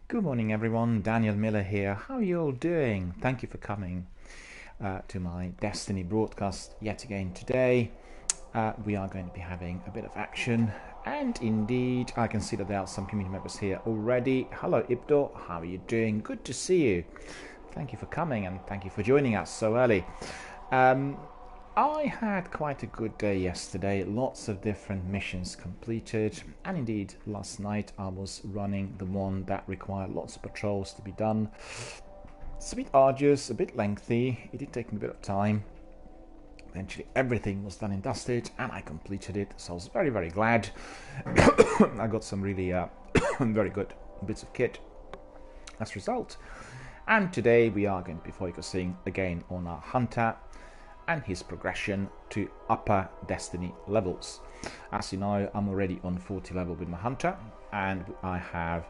Good morning, everyone. Daniel Miller here. How are you all doing? Thank you for coming to my Destiny broadcast yet again today. We are going to be having a bit of action, and indeed, I can see that there are some community members here already. Hello, Ibdo. How are you doing? Good to see you. Thank you for coming, and thank you for joining us so early. I had quite a good day yesterday, lots of different missions completed, and indeed last night I was running the one that required lots of patrols to be done. It's a bit arduous, a bit lengthy, it did take me a bit of time. Eventually everything was done and dusted and I completed it, so I was very, very glad. I got some really very good bits of kit as a result. And today we are going to be focusing again on our hunter and his progression to upper Destiny levels. As you know, I'm already on 40 level with my hunter, and I have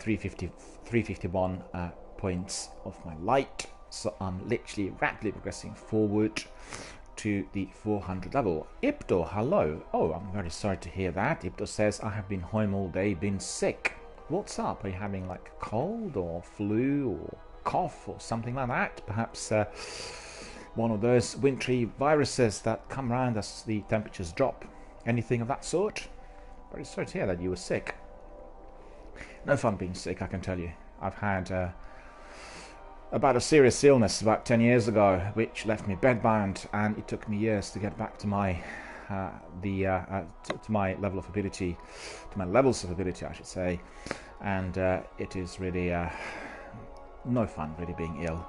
351 points of my light, so I'm literally rapidly progressing forward to the 400 level. Ibdo, hello. Oh, I'm very sorry to hear that. Ibdo says, I have been home all day, been sick. What's up? Are you having like a cold or flu or cough or something like that? Perhaps one of those wintry viruses that come around as the temperatures drop. Anything of that sort? Very sorry to hear that you were sick. No fun being sick, I can tell you. I've had about a serious illness about 10 years ago, which left me bedbound, and it took me years to get back to my to my level of ability, to my levels of ability, I should say, and it is really no fun really being ill.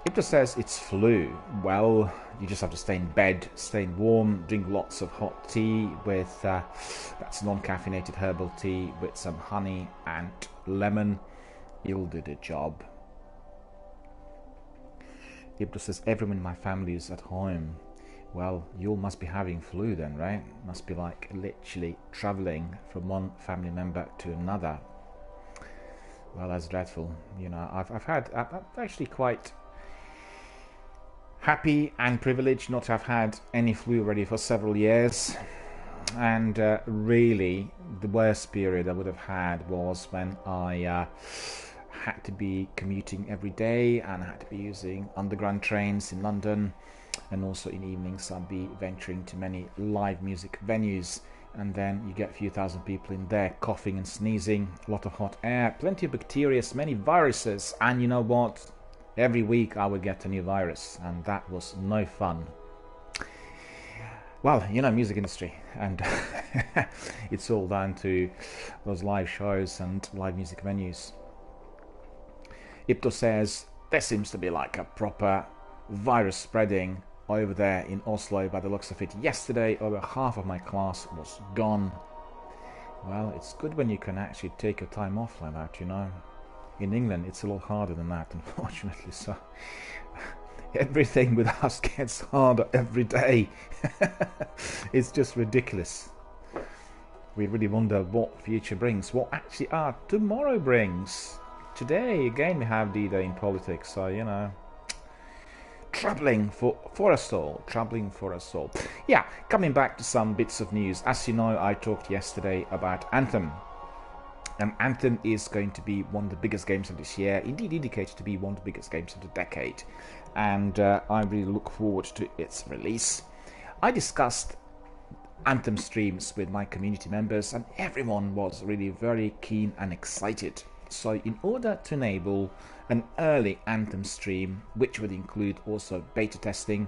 Ibda says it's flu. Well, you just have to stay in bed, stay warm, drink lots of hot tea with that's non-caffeinated herbal tea with some honey and lemon. You'll do the job. Ibda says everyone in my family is at home. Well, you all must be having flu then, right? Must be like literally traveling from one family member to another. Well, that's dreadful. You know, I'm actually quite happy and privileged not to have had any flu already for several years. And really, the worst period I would have had was when I had to be commuting every day, and I had to be using underground trains in London, and also in evenings I'd be venturing to many live music venues. And then you get a few thousand people in there coughing and sneezing, a lot of hot air, plenty of bacteria, many viruses, and you know what? Every week I would get a new virus, and that was no fun. Well, you know, music industry, and it's all down to those live shows and live music venues. Ibto says there seems to be like a proper virus spreading over there in Oslo by the looks of it. Yesterday over half of my class was gone. Well, it's good when you can actually take your time off like that, you know. In England it's a lot harder than that, unfortunately, so everything with us gets harder every day. It's just ridiculous. We really wonder what future brings, what actually tomorrow brings. Today again we have D-Day in politics, so you know, troubling for us all. Yeah, coming back to some bits of news. As you know, I talked yesterday about Anthem. Anthem is going to be one of the biggest games of this year, indeed indicated to be one of the biggest games of the decade, and I really look forward to its release. I discussed Anthem streams with my community members, and everyone was really very keen and excited. So in order to enable an early Anthem stream, which would include also beta testing,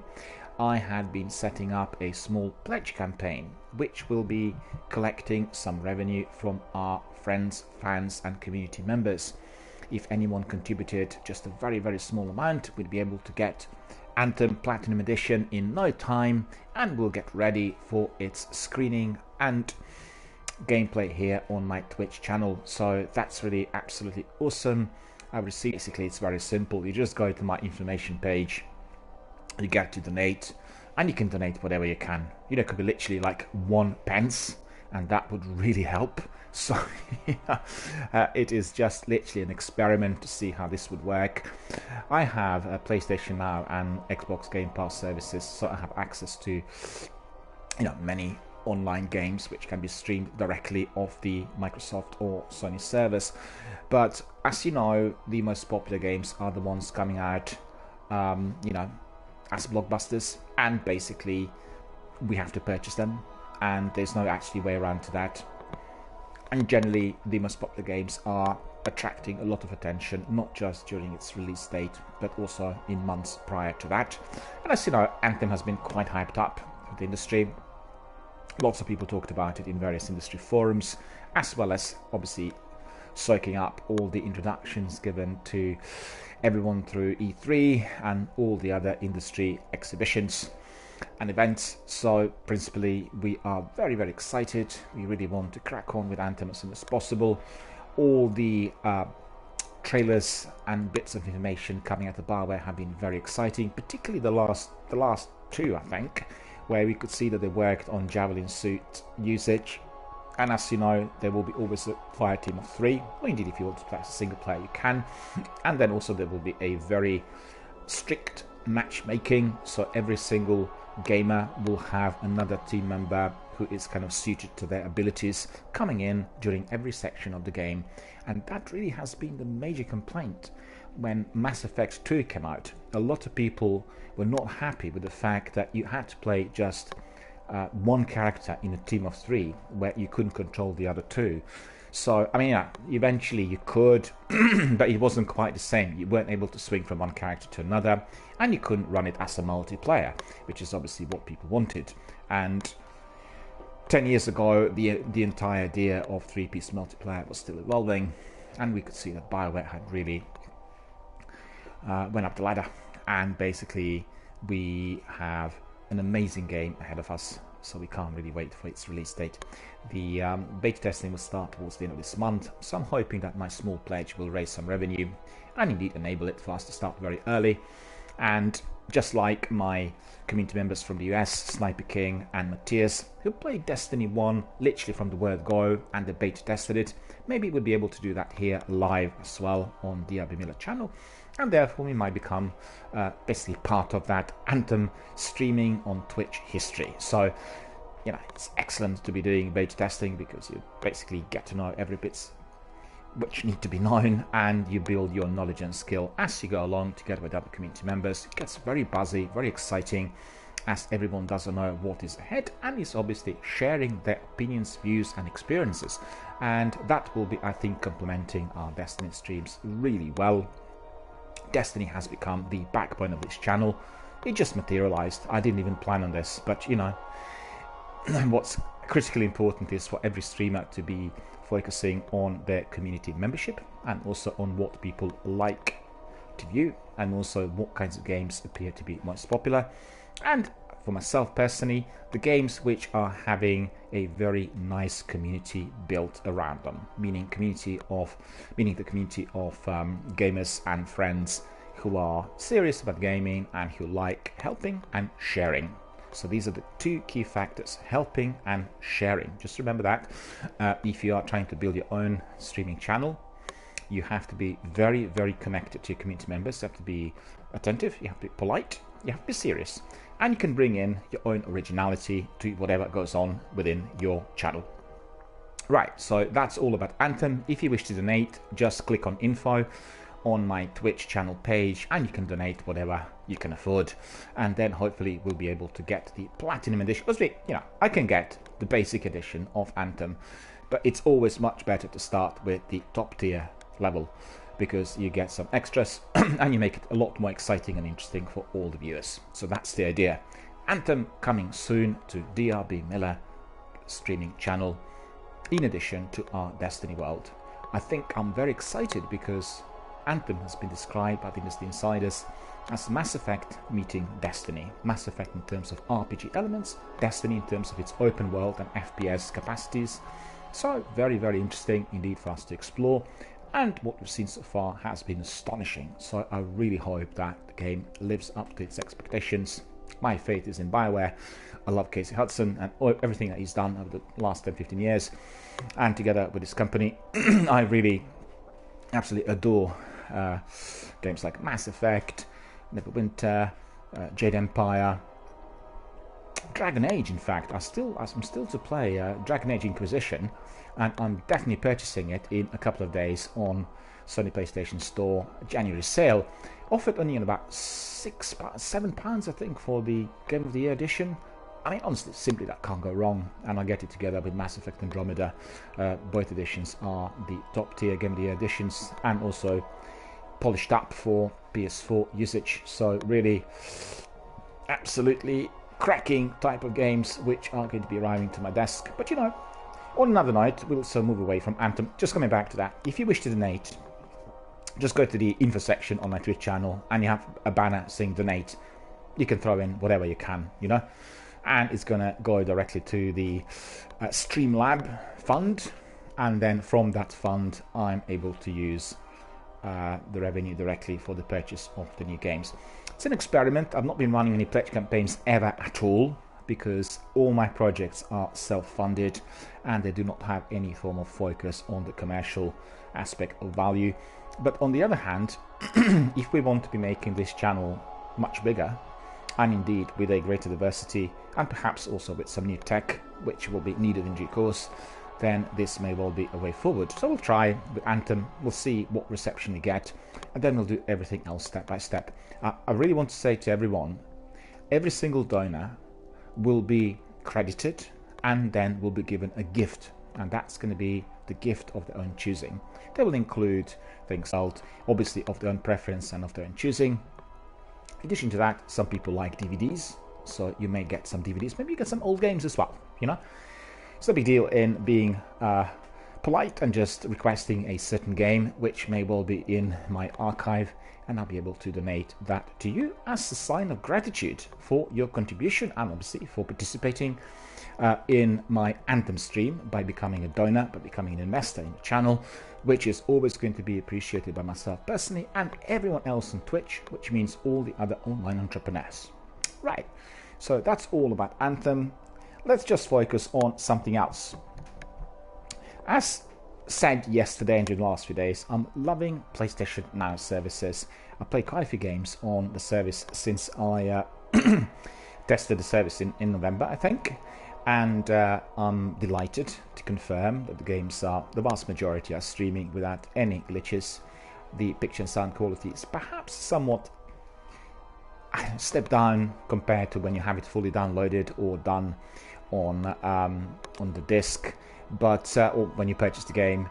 I had been setting up a small pledge campaign, which will be collecting some revenue from our friends, fans and community members. If anyone contributed just a very, very small amount, we'd be able to get Anthem Platinum Edition in no time, and we'll get ready for its screening and gameplay here on my Twitch channel. So that's really absolutely awesome. I received, basically it's very simple. You just go to my information page, you get to donate, and you can donate whatever you can. You know, it could be literally like 1 pence, and that would really help. So yeah, it is just literally an experiment to see how this would work. I have a PlayStation Now and Xbox Game Pass services, so I have access to, you know, many online games which can be streamed directly off the Microsoft or Sony servers. But as you know, the most popular games are the ones coming out, as blockbusters, and basically we have to purchase them, and there's no actually way around to that. And generally, the most popular games are attracting a lot of attention, not just during its release date, but also in months prior to that. And as you know, Anthem has been quite hyped up in the industry. Lots of people talked about it in various industry forums, as well as obviously soaking up all the introductions given to everyone through E3 and all the other industry exhibitions and events. So principally, we are very, very excited. We really want to crack on with Anthem as soon as possible. All the trailers and bits of information coming out of BioWare have been very exciting, particularly the last two, I think, where we could see that they worked on Javelin suit usage. And as you know, there will be always a fire team of 3, or indeed if you want to play as a single player you can. And then also there will be a very strict matchmaking, so every single gamer will have another team member who is kind of suited to their abilities coming in during every section of the game. And that really has been the major complaint when Mass Effect 2 came out. A lot of people were not happy with the fact that you had to play just one character in a team of 3 where you couldn't control the other 2. So, I mean, eventually you could, but it wasn't quite the same. You weren't able to swing from one character to another, and you couldn't run it as a multiplayer, which is obviously what people wanted. And 10 years ago, the entire idea of 3-piece multiplayer was still evolving, and we could see that BioWare had really went up the ladder. And basically, we have an amazing game ahead of us, so we can't really wait for its release date. The beta testing will start towards the end of this month, so I'm hoping that my small pledge will raise some revenue and indeed enable it for us to start very early. And just like my community members from the US, Sniper King and Matthias, who played Destiny 1 literally from the word go and they beta tested it, maybe we'll be able to do that here live as well on DRBMiller channel. And therefore we might become basically part of that Anthem streaming on Twitch history. So, you know, it's excellent to be doing beta testing because you basically get to know every bit which need to be known, and you build your knowledge and skill as you go along together with other community members. It gets very buzzy, very exciting, as everyone doesn't know what is ahead and is obviously sharing their opinions, views and experiences. And that will be, I think, complementing our Destiny streams really well. Destiny has become the backbone of this channel. It just materialized. I didn't even plan on this, but you know, what's critically important is for every streamer to be focusing on their community membership and also on what people like to view and also what kinds of games appear to be most popular. And for myself personally, the games which are having a very nice community built around them, meaning the community of gamers and friends who are serious about gaming and who like helping and sharing. So these are the two key factors: helping and sharing. Just remember that if you are trying to build your own streaming channel, you have to be very, very connected to your community members. You have to be attentive, you have to be polite, you have to be serious, and you can bring in your own originality to whatever goes on within your channel. Right, so that's all about Anthem. If you wish to donate, just click on info on my Twitch channel page and you can donate whatever you can afford, and then hopefully we'll be able to get the platinum edition. Because I can get the basic edition of Anthem, but it's always much better to start with the top tier level because you get some extras and you make it a lot more exciting and interesting for all the viewers. So that's the idea. Anthem coming soon to DRBMiller streaming channel in addition to our Destiny world. I think I'm very excited because Anthem has been described by the industry insiders as Mass Effect meeting Destiny. Mass Effect in terms of RPG elements, Destiny in terms of its open world and FPS capacities. So very, very interesting indeed for us to explore. And what we've seen so far has been astonishing. So I really hope that the game lives up to its expectations. My faith is in BioWare. I love Casey Hudson and everything that he's done over the last 10-15 years. And together with his company, I really absolutely adore games like Mass Effect, Neverwinter, Jade Empire, Dragon Age, in fact. I'm still to play Dragon Age Inquisition, and I'm definitely purchasing it in a couple of days on Sony PlayStation Store January sale. Offered only in about £7, I think, for the Game of the Year edition. I mean, honestly, simply that can't go wrong, and I'll get it together with Mass Effect Andromeda. Both editions are the top tier Game of the Year editions, and also polished up for PS4 usage. So really, absolutely cracking type of games which are going to be arriving to my desk. But you know, on another note, we'll also move away from Anthem. Just coming back to that, if you wish to donate, just go to the info section on my Twitch channel, and you have a banner saying donate. You can throw in whatever you can, you know, and it's gonna go directly to the Streamlab fund, and then from that fund I'm able to use the revenue directly for the purchase of the new games. It's an experiment. I've not been running any pledge campaigns ever at all, because all my projects are self-funded and they do not have any form of focus on the commercial aspect of value. But on the other hand, if we want to be making this channel much bigger, and indeed with a greater diversity, and perhaps also with some new tech which will be needed in due course, then this may well be a way forward. So we'll try with Anthem, we'll see what reception we get, and then we'll do everything else step by step. I really want to say to everyone, every single donor will be credited and then will be given a gift, and that's going to be the gift of their own choosing. They will include things obviously of their own preference and of their own choosing. In addition to that, some people like DVDs, so you may get some DVDs, maybe you get some old games as well, you know. It's no big deal in being polite and just requesting a certain game which may well be in my archive, and I'll be able to donate that to you as a sign of gratitude for your contribution, and obviously for participating in my Anthem stream by becoming a donor, by becoming an investor in the channel, which is always going to be appreciated by myself personally and everyone else on Twitch, which means all the other online entrepreneurs. Right, so that's all about Anthem. Let's just focus on something else. As said yesterday and during the last few days, I'm loving PlayStation Now services. I played quite a few games on the service since I tested the service in November, I think, and I'm delighted to confirm that the games the vast majority are streaming without any glitches. The picture and sound quality is perhaps somewhat step down compared to when you have it fully downloaded or done on the disc, but or when you purchase the game.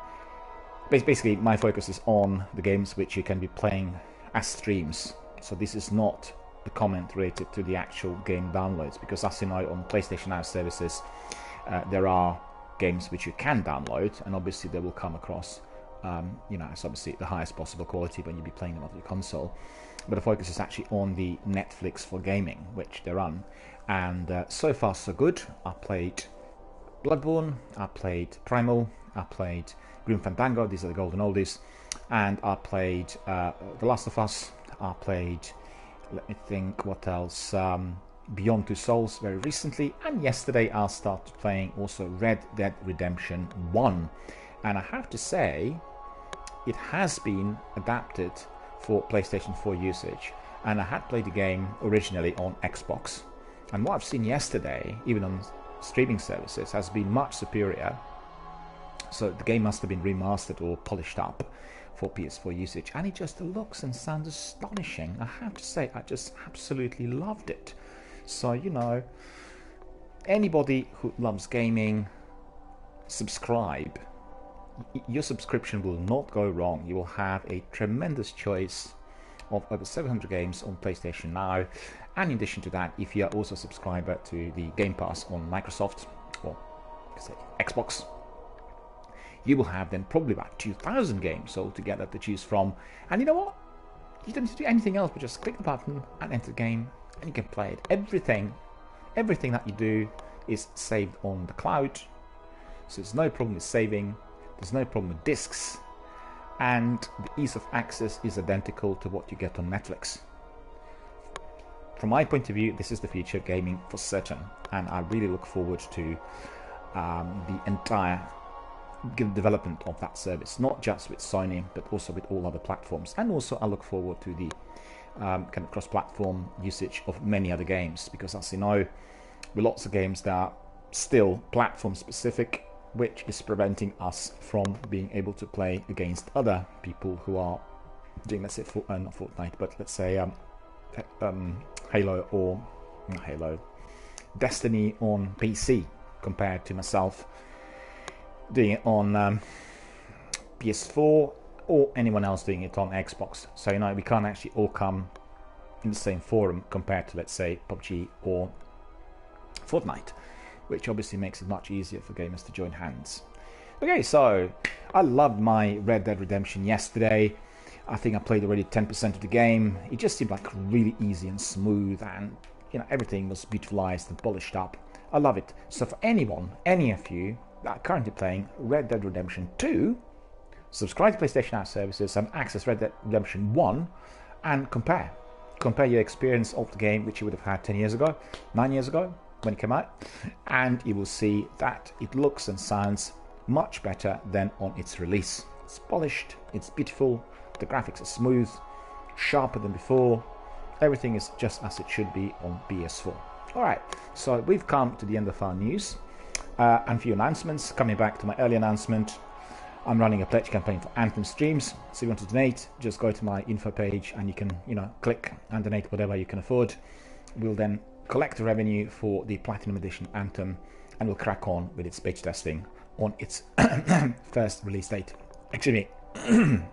Basically, my focus is on the games which you can be playing as streams. So this is not the comment related to the actual game downloads, because as you know, on PlayStation Now services there are games which you can download, and obviously they will come across you know, it's obviously the highest possible quality when you be playing them on your console. But the focus is actually on the Netflix for gaming, which they run, and so far so good. I played Bloodborne, I played Primal, I played Grim Fandango, these are the golden oldies, and I played The Last of Us, I played, let me think what else, Beyond Two Souls very recently, and yesterday I started playing also Red Dead Redemption 1, and I have to say it has been adapted for PlayStation 4 usage, and I had played the game originally on Xbox, and what I've seen yesterday, even on streaming services, has been much superior. So the game must have been remastered or polished up for PS4 usage, and it just looks and sounds astonishing. I have to say, I just absolutely loved it. So, you know, anybody who loves gaming, subscribe. Your subscription will not go wrong. You will have a tremendous choice of over 700 games on PlayStation Now, and in addition to that, if you are also a subscriber to the Game Pass on Microsoft or Xbox, you will have then probably about 2,000 games altogether to choose from. And you know what? You don't need to do anything else but just click the button and enter the game, and you can play it. Everything that you do is saved on the cloud, so there's no problem with saving. There's no problem with discs, and the ease of access is identical to what you get on Netflix. From my point of view, this is the future of gaming for certain, and I really look forward to the entire development of that service, not just with Sony, but also with all other platforms. And also I look forward to the kind of cross-platform usage of many other games, because as you know, with lots of games that are still platform specific, which is preventing us from being able to play against other people who are doing, let's say, not Fortnite, but let's say Halo or not Halo, Destiny on PC, compared to myself doing it on PS4 or anyone else doing it on Xbox. So, you know, we can't actually all come in the same forum compared to, let's say, PUBG or Fortnite, which obviously makes it much easier for gamers to join hands. Okay, so I loved my Red Dead Redemption yesterday. I think I played already 10% of the game. It just seemed like really easy and smooth, and you know, everything was beautifulized and polished up. I love it. So for anyone, any of you that are currently playing Red Dead Redemption 2, subscribe to PlayStation Now services and access Red Dead Redemption 1 and compare your experience of the game, which you would have had 10 years ago, 9 years ago when it came out, and you will see that it looks and sounds much better than on its release. It's polished, it's beautiful, the graphics are smooth, sharper than before. Everything is just as it should be on PS4. Alright, so we've come to the end of our news and a few announcements. Coming back to my earlier announcement, I'm running a pledge campaign for Anthem streams. So if you want to donate, just go to my info page and you can, you know, click and donate whatever you can afford. We'll then collect the revenue for the Platinum Edition Anthem, and we'll crack on with its beta testing on its first release date. Excuse me.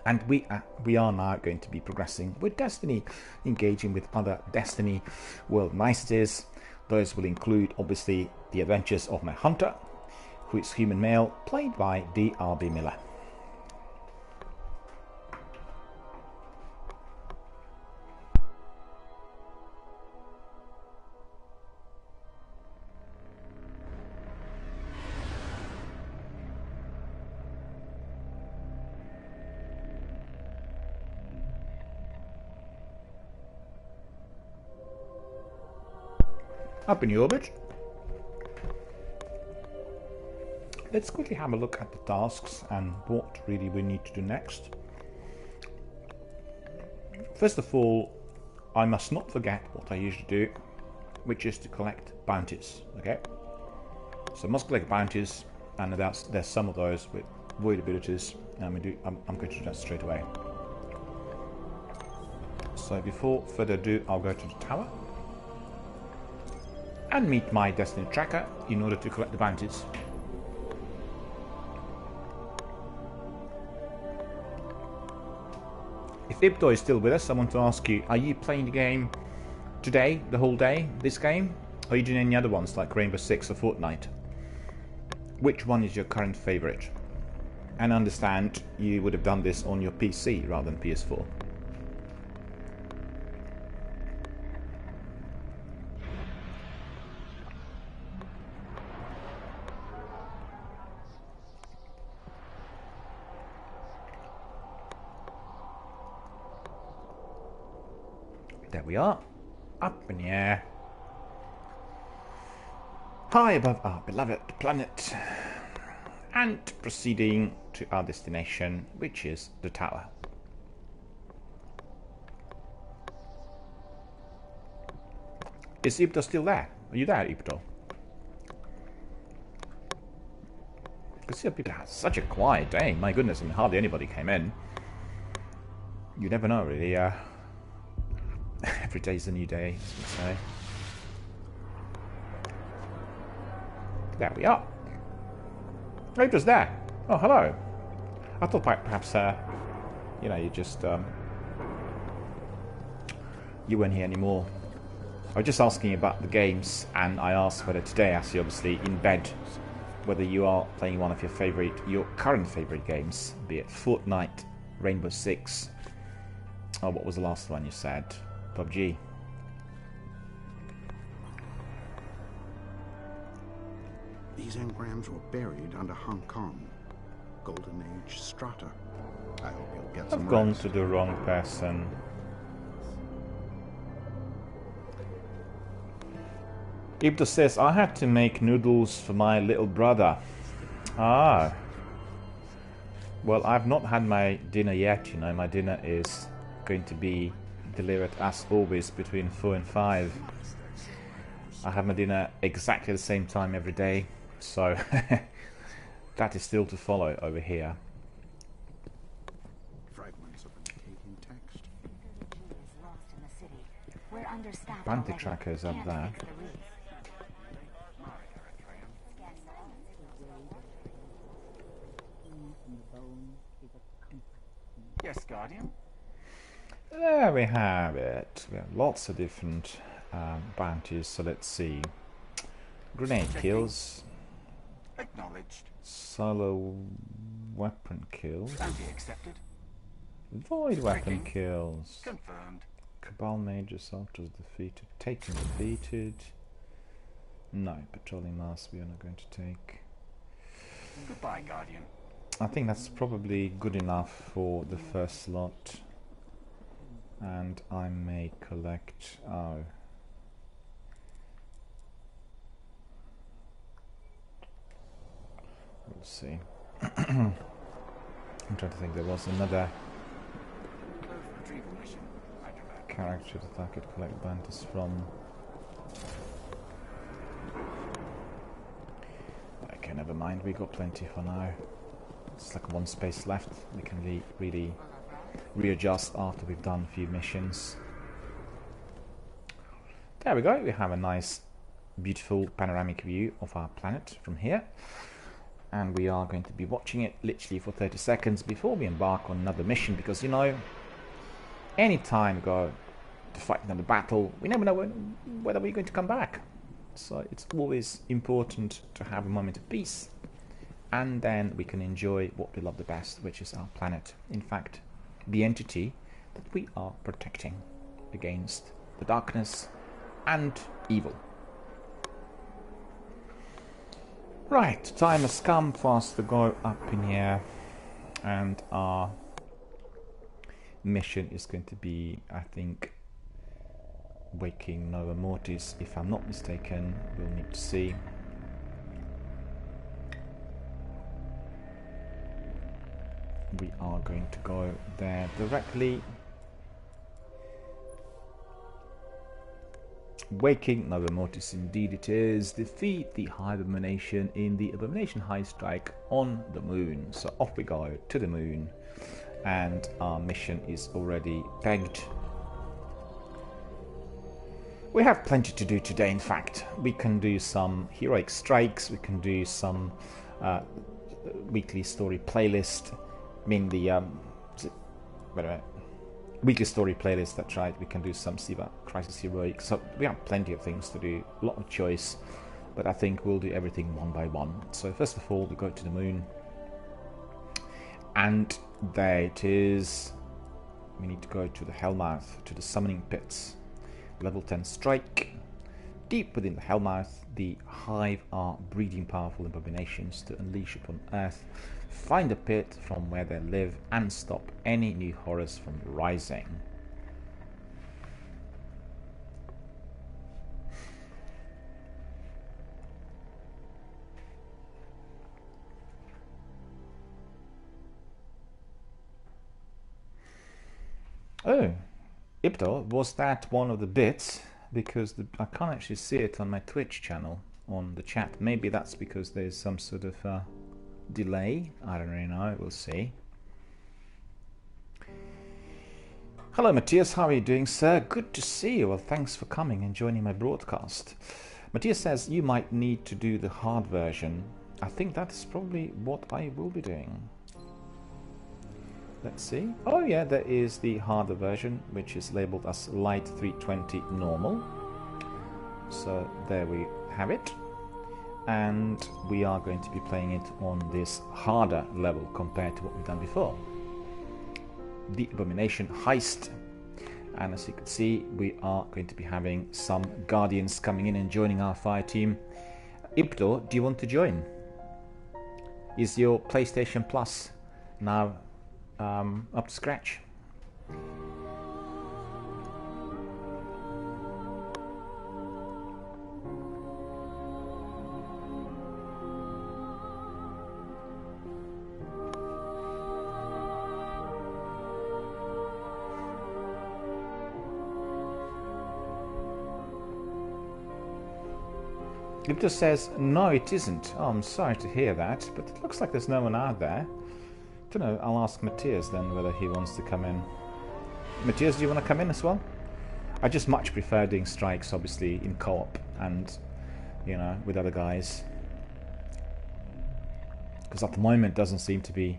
And we are now going to be progressing with Destiny, engaging with other Destiny world niceties. Those will include, obviously, the adventures of my hunter, who is human male, played by DRBMiller. Up in the orbit. Let's quickly have a look at the tasks and what really we need to do next. First of all, I must not forget what I usually do, which is to collect bounties. Okay, so I must collect bounties, and there's some of those with void abilities, and I'm going to do that straight away. So before further ado, I'll go to the tower and meet my Destiny tracker in order to collect the bounties. If Ipto is still with us, I want to ask you, are you playing the game today, the whole day, this game? Or are you doing any other ones like Rainbow Six or Fortnite? Which one is your current favorite? And understand you would have done this on your PC rather than PS4. There we are, up in the air, high above our beloved planet, and proceeding to our destination, which is the tower. Is Ipto still there? Are you there, Ipto? Because people had such a quiet day, my goodness, and hardly anybody came in. You never know, really. Every day's a new day, as we say. There we are. It was there. Oh, hello. I thought perhaps, you know, you just, you weren't here anymore. I was just asking about the games, and I asked whether today, as you're obviously in bed, whether you are playing one of your current favorite games, be it Fortnite, Rainbow Six, or what was the last one you said? PUBG. These engrams were buried under Hong Kong. Golden Age strata. I hope you'll get some I've gone rest. to the wrong person. Ibto says, I had to make noodles for my little brother. Ah. Well, I've not had my dinner yet, you know. My dinner is going to be delivered as always between 4 and 5. I have my dinner exactly the same time every day, so that is still to follow over here. Fragments of an Akkadian text. Bounty trackers up there. Yes, Guardian. There we have it. We have lots of different bounties, so let's see. Grenade kills. Acknowledged. Solo weapon kills. Bounty accepted. Void weapon kills. Confirmed. Cabal Major Assaulters defeated. Taken defeated. No, patrolling mass we are not going to take. Goodbye, Guardian. I think that's probably good enough for the first slot. And I may collect... oh. We'll see. I'm trying to think, there was another Retrieval mission. Hyderabad. character that I could collect bounties from. Okay, never mind, we got plenty for now. It's like one space left. We can really readjust after we've done a few missions. There we go, we have a nice beautiful panoramic view of our planet from here. And we are going to be watching it literally for 30 seconds before we embark on another mission, because, you know, any time we go to fight another battle, we never know whether we're going to come back. So it's always important to have a moment of peace, and then we can enjoy what we love the best, which is our planet. In fact, the entity that we are protecting against the darkness and evil. Right, time has come for us to go up in here, and our mission is going to be, I think, waking Nova Mortis, if I'm not mistaken. We'll need to see. We are going to go there directly. Waking Nova Mortis, indeed it is. Defeat the High Abomination in the Abomination High Strike on the moon. So off we go to the moon, and our mission is already pegged. We have plenty to do today, in fact. We can do some heroic strikes, we can do some weekly story playlist. I mean the weekly story playlist, that's right. We can do some Siva Crisis Heroic. So we have plenty of things to do, a lot of choice, but I think we'll do everything one by one. So first of all, we go to the moon, and there it is. We need to go to the Hellmouth, to the summoning pits. Level 10 strike. Deep within the Hellmouth, the Hive are breeding powerful abominations to unleash upon Earth. Find a pit from where they live and stop any new horrors from rising. Oh, Ipto, was that one of the bits? Because I can't actually see it on my Twitch channel on the chat. Maybe that's because there's some sort of delay. I don't really know. We'll see. Hello, Matthias. How are you doing, sir? Good to see you. Well, thanks for coming and joining my broadcast. Matthias says you might need to do the hard version. I think that's probably what I will be doing. Let's see. Oh yeah, there is the harder version, which is labeled as Light 320 Normal. So there we have it. And we are going to be playing it on this harder level compared to what we've done before. The Abomination Heist. And as you can see, we are going to be having some Guardians coming in and joining our fire team. Ipto, do you want to join? Is your PlayStation Plus now up to scratch? It just says, no, it isn't. Oh, I'm sorry to hear that, but it looks like there's no one out there. Don't know, I'll ask Matthias then whether he wants to come in. Matthias, do you want to come in as well? I just much prefer doing strikes, obviously, in co-op and, you know, with other guys. Because at the moment it doesn't seem to be...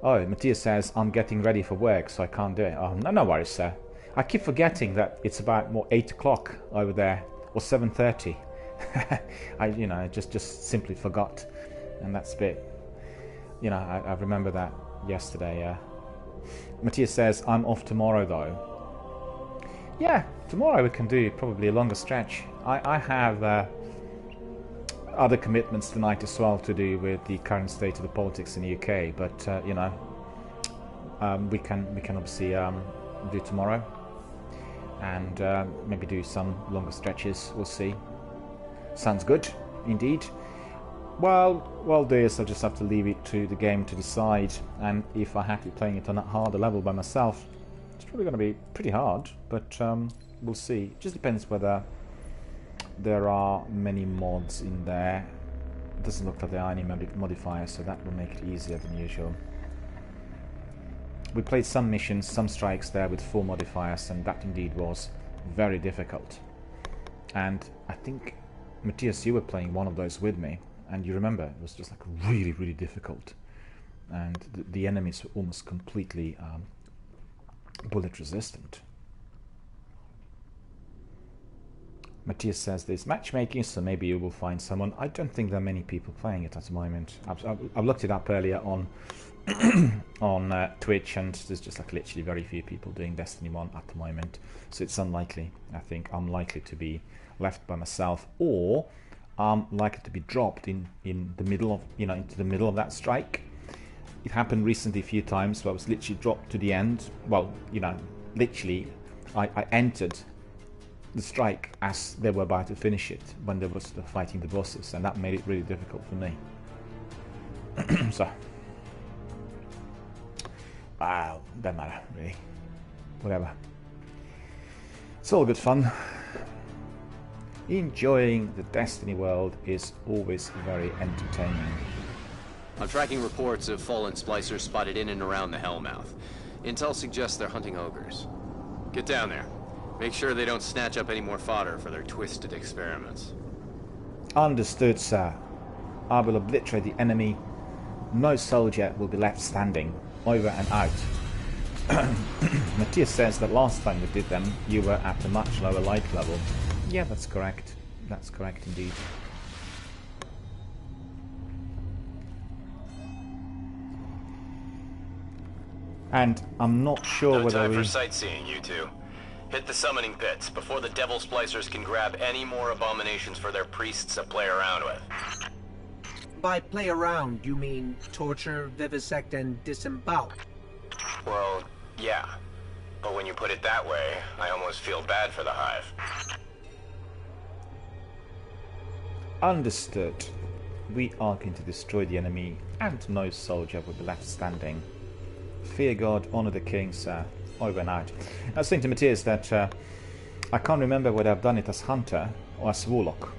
Oh, Matthias says, I'm getting ready for work, so I can't do it. Oh, no worries, sir. I keep forgetting that it's about, what, 8 o'clock over there, or 7:30. I just simply forgot, and that's a bit, you know, I remember that yesterday. Matthias says, I'm off tomorrow though. Yeah, tomorrow we can do probably a longer stretch. I have other commitments tonight as well to do with the current state of the politics in the UK, but you know, we can obviously do tomorrow, and maybe do some longer stretches. We'll see. Sounds good, indeed. Well, this I'll just have to leave it to the game to decide, and if I have to be playing it on a harder level by myself, it's probably going to be pretty hard, but we'll see. It just depends whether there are many mods in there. It doesn't look like there are any modifiers, so that will make it easier than usual. We played some missions, some strikes there with 4 modifiers, and that indeed was very difficult. And I think, Matthias, you were playing one of those with me, and you remember it was just like really, really difficult, and the enemies were almost completely bullet resistant. Matthias says there's matchmaking, so maybe you will find someone. I don't think there are many people playing it at the moment. I've looked it up earlier on on Twitch, and there's just like literally very few people doing Destiny 1 at the moment, so it's unlikely. I think I'm likely to be left by myself, or I'm likely to be dropped in the middle of, you know, into the middle of that strike. It happened recently a few times where I was literally dropped to the end. Well, you know, literally I entered the strike as they were about to finish it, when they were fighting the bosses, and that made it really difficult for me. So doesn't matter really, whatever, it's all good fun. Enjoying the Destiny world is always very entertaining. I'm tracking reports of fallen splicers spotted in and around the Hellmouth. Intel suggests they're hunting ogres. Get down there. Make sure they don't snatch up any more fodder for their twisted experiments. Understood, sir. I will obliterate the enemy. No soldier will be left standing. Over and out. Matthias says that last time we did them, you were at a much lower light level. Yeah, that's correct. That's correct indeed. And I'm not sure no whether time for sightseeing, you two. Hit the summoning pits before the devil splicers can grab any more abominations for their priests to play around with. By play around, you mean torture, vivisect, and disembowel? Well, yeah. But when you put it that way, I almost feel bad for the Hive. Understood. We are going to destroy the enemy, and no soldier will be left standing. Fear God, honor the king, sir. Over and out. I was saying to Matthias that I can't remember whether I've done it as Hunter or as Warlock,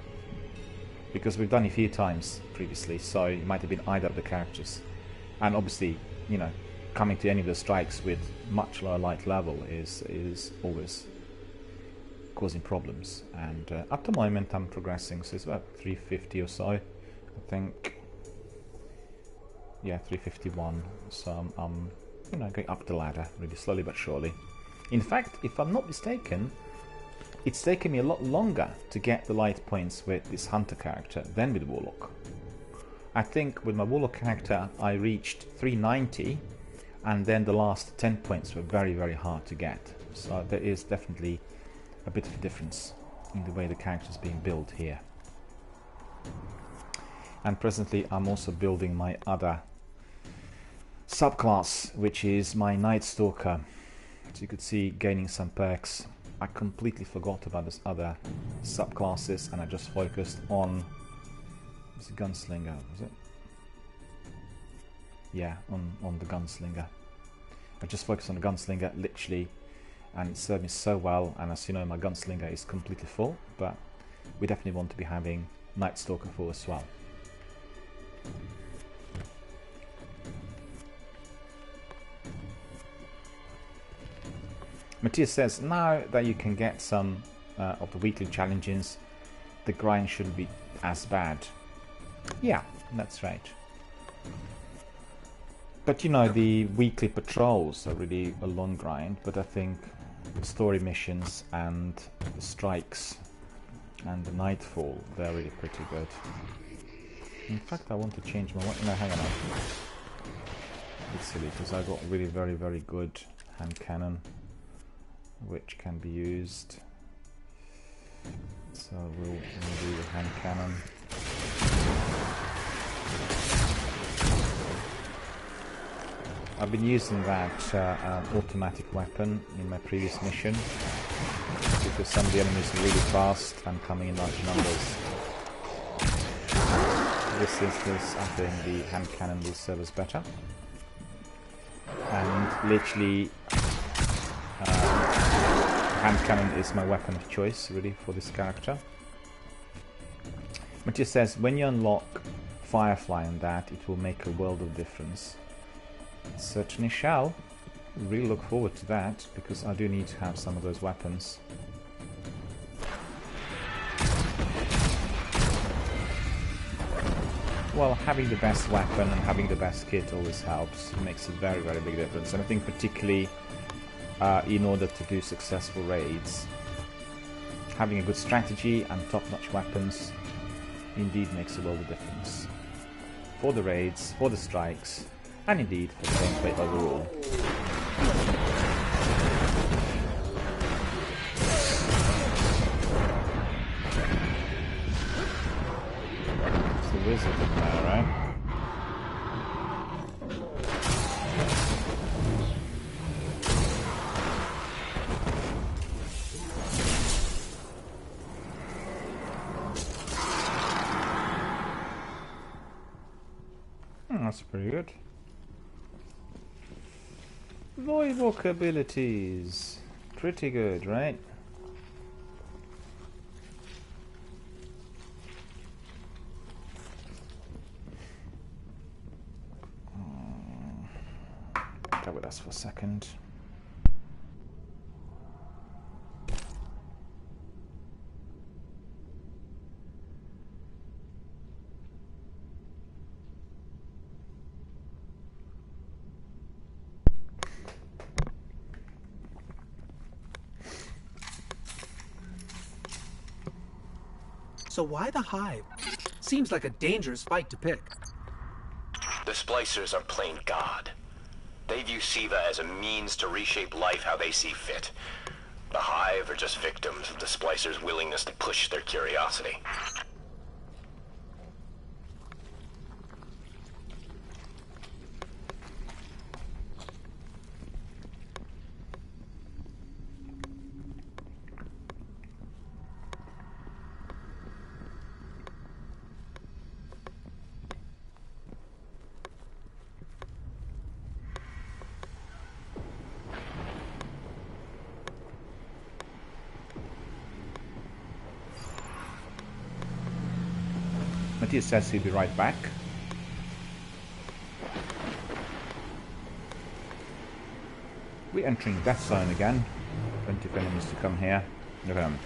because we've done it a few times previously, so it might have been either of the characters. And obviously, you know, coming to any of the strikes with much lower light level is always causing problems. And at the moment I'm progressing, so it's about 350 or so, I think. Yeah, 351. So I'm you know, going up the ladder really slowly but surely. In fact, if I'm not mistaken, it's taken me a lot longer to get the light points with this Hunter character than with Warlock. I think with my Warlock character I reached 390, and then the last 10 points were very, very hard to get. So there is definitely a bit of a difference in the way the character is being built here. And presently I'm also building my other subclass, which is my Night Stalker. As you could see, gaining some perks. I completely forgot about those other subclasses, and I just focused on... was it Gunslinger, was it? Yeah, on the Gunslinger. I just focused on the Gunslinger, literally, and it served me so well. And as you know, my Gunslinger is completely full, but we definitely want to be having Night Stalker 4 as well. Matthias says, now that you can get some of the weekly challenges, the grind shouldn't be as bad. Yeah, that's right. But you know, the weekly patrols are really a long grind, but I think the story missions and the strikes and the nightfall, they're really pretty good. In fact, I want to change my... No, hang on. It's silly, because I got really very good hand cannon, which can be used. So we'll do the hand cannon. I've been using that automatic weapon in my previous mission because some of the enemies are really fast and coming in large numbers. In this instance, I think the hand cannon will serve us better. And literally, hand cannon is my weapon of choice, really, for this character. Matthias says, when you unlock Firefly and that, it will make a world of difference. It certainly shall. Really look forward to that, because I do need to have some of those weapons. Well, having the best weapon and having the best kit always helps. It makes a very big difference. And I think particularly in order to do successful raids, having a good strategy and top-notch weapons indeed makes a world of difference. For the raids, for the strikes, and indeed for the gameplay overall. It's the wizard in there, right? That's pretty good. Voivok abilities. Pretty good, right? Go with us for a second. So why the Hive? Seems like a dangerous fight to pick. The Splicers are plain God. They view Siva as a means to reshape life how they see fit. The Hive are just victims of the Splicers' willingness to push their curiosity. Matthias says he'll be right back. We're entering Death Zone again. Plenty of enemies to come here. Look at them.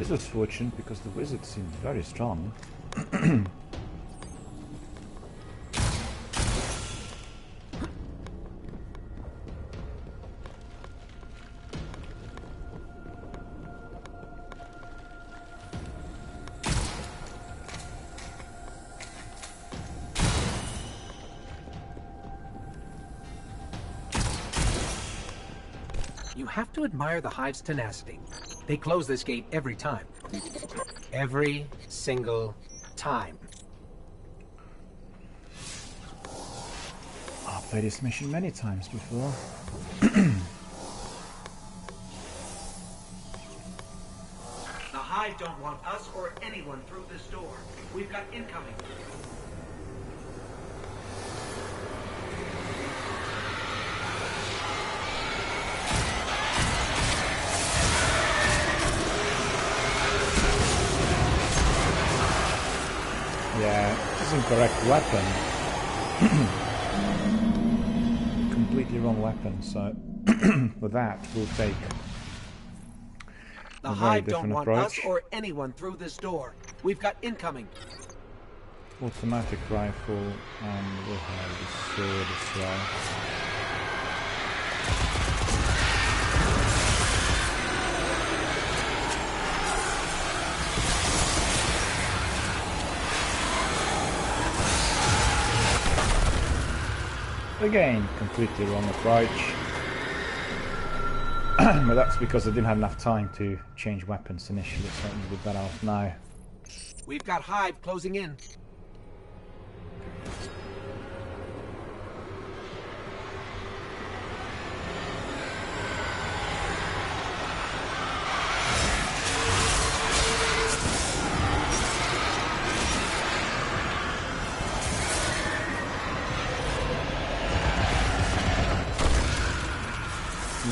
This was fortunate because the wizard seemed very strong. You have to admire the Hive's tenacity. They close this gate every time. Every single time. I've played this mission many times before. The Hive don't want us or anyone through this door. We've got incoming. Yeah, this is incorrect weapon. Completely wrong weapon, so with that we'll take The a very Hive don't different want approach. us or anyone through this door. We've got incoming. Automatic rifle, and we'll have the sword as well. Again, completely wrong approach. But that's because I didn't have enough time to change weapons initially, so I'm with that off now. We've got Hive closing in.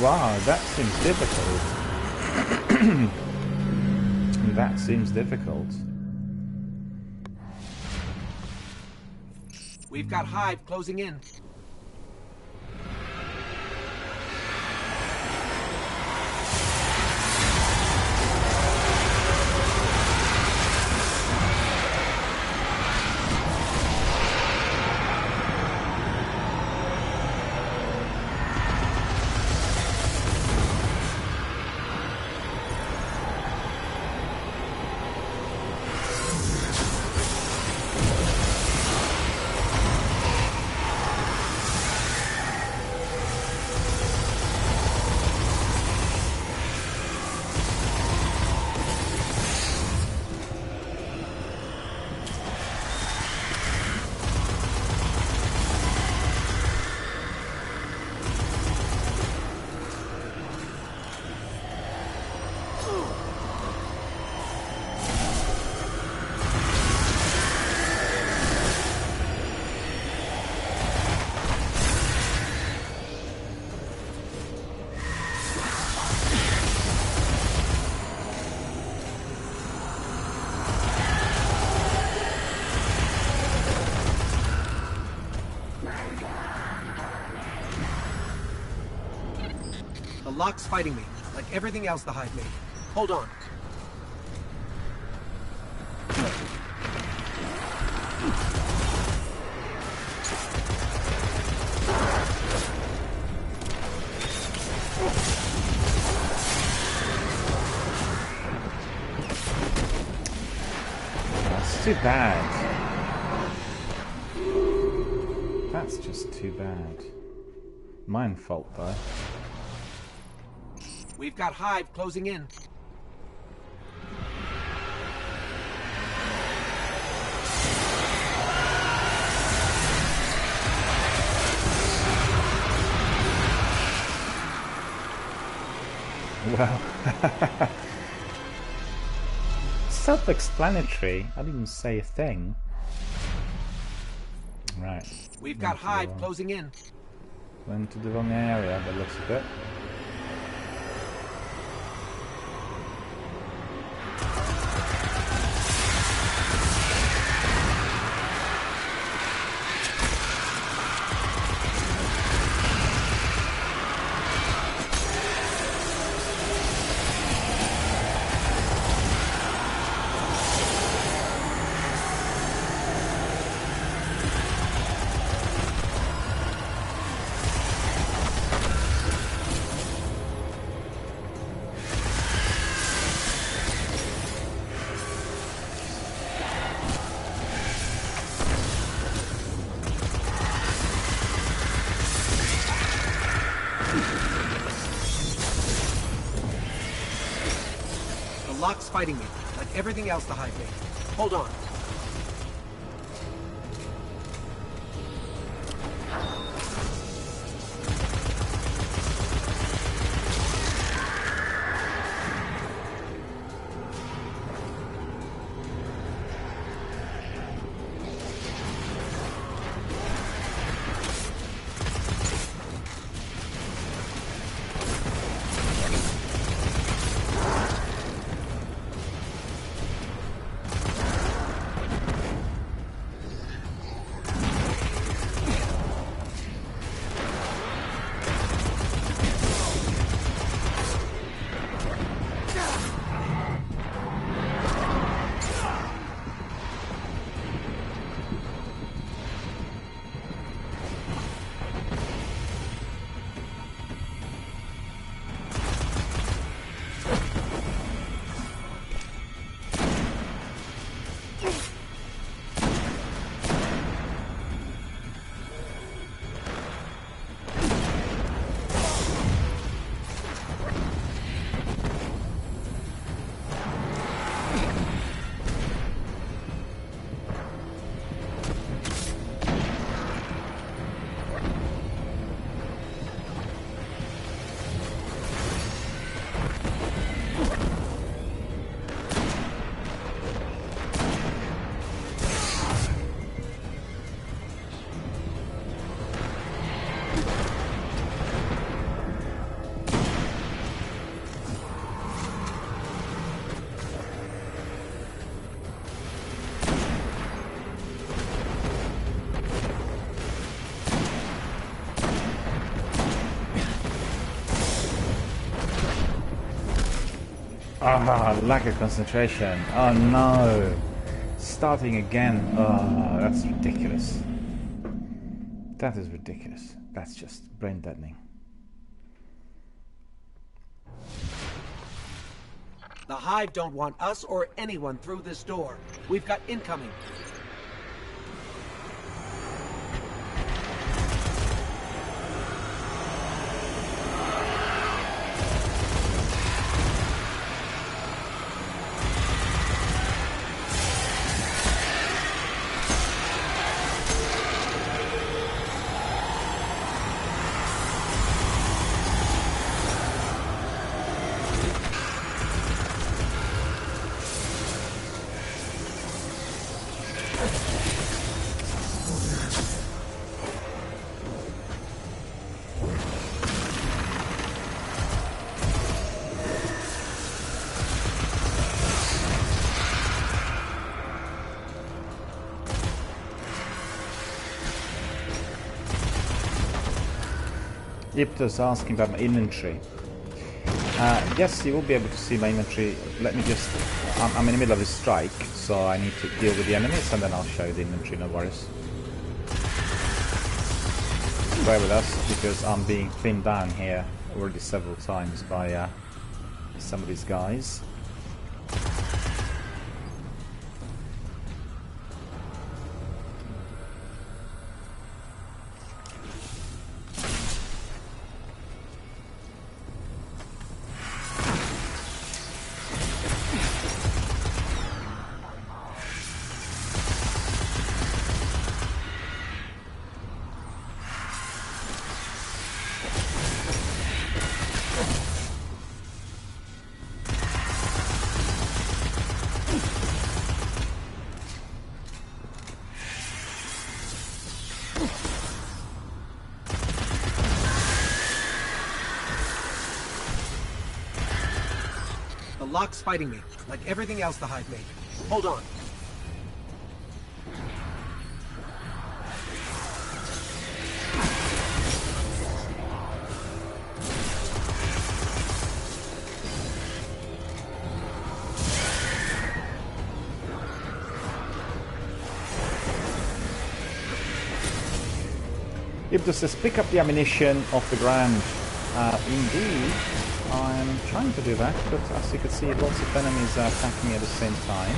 Wow, that seems difficult. That seems difficult. We've got Hive closing in. The lock's fighting me, like everything else the Hive made. Hold on. That's too bad. That's just too bad. Mine fault though. We've got Hive closing in. Well, self-explanatory. I didn't say a thing. Right. We've got Hive closing in. Went to the wrong area, by the looks of it. lock's fighting me, like everything else the Hive made. Hold on. Ah, lack of concentration. Oh no. Starting again. Oh, that's ridiculous. That is ridiculous. That's just brain deadening. The Hive don't want us or anyone through this door. We've got incoming. Ipto's asking about my inventory. Yes, you will be able to see my inventory. Let me just... I'm in the middle of a strike, so I need to deal with the enemies and then I'll show you the inventory, no worries. Bear with us, because I'm being pinned down here already several times by some of these guys. The lock's fighting me, like everything else the Hive made. Hold on. Ipto says, pick up the ammunition off the ground. Indeed, I'm trying to do that, but as you can see, lots of enemies are attacking me at the same time.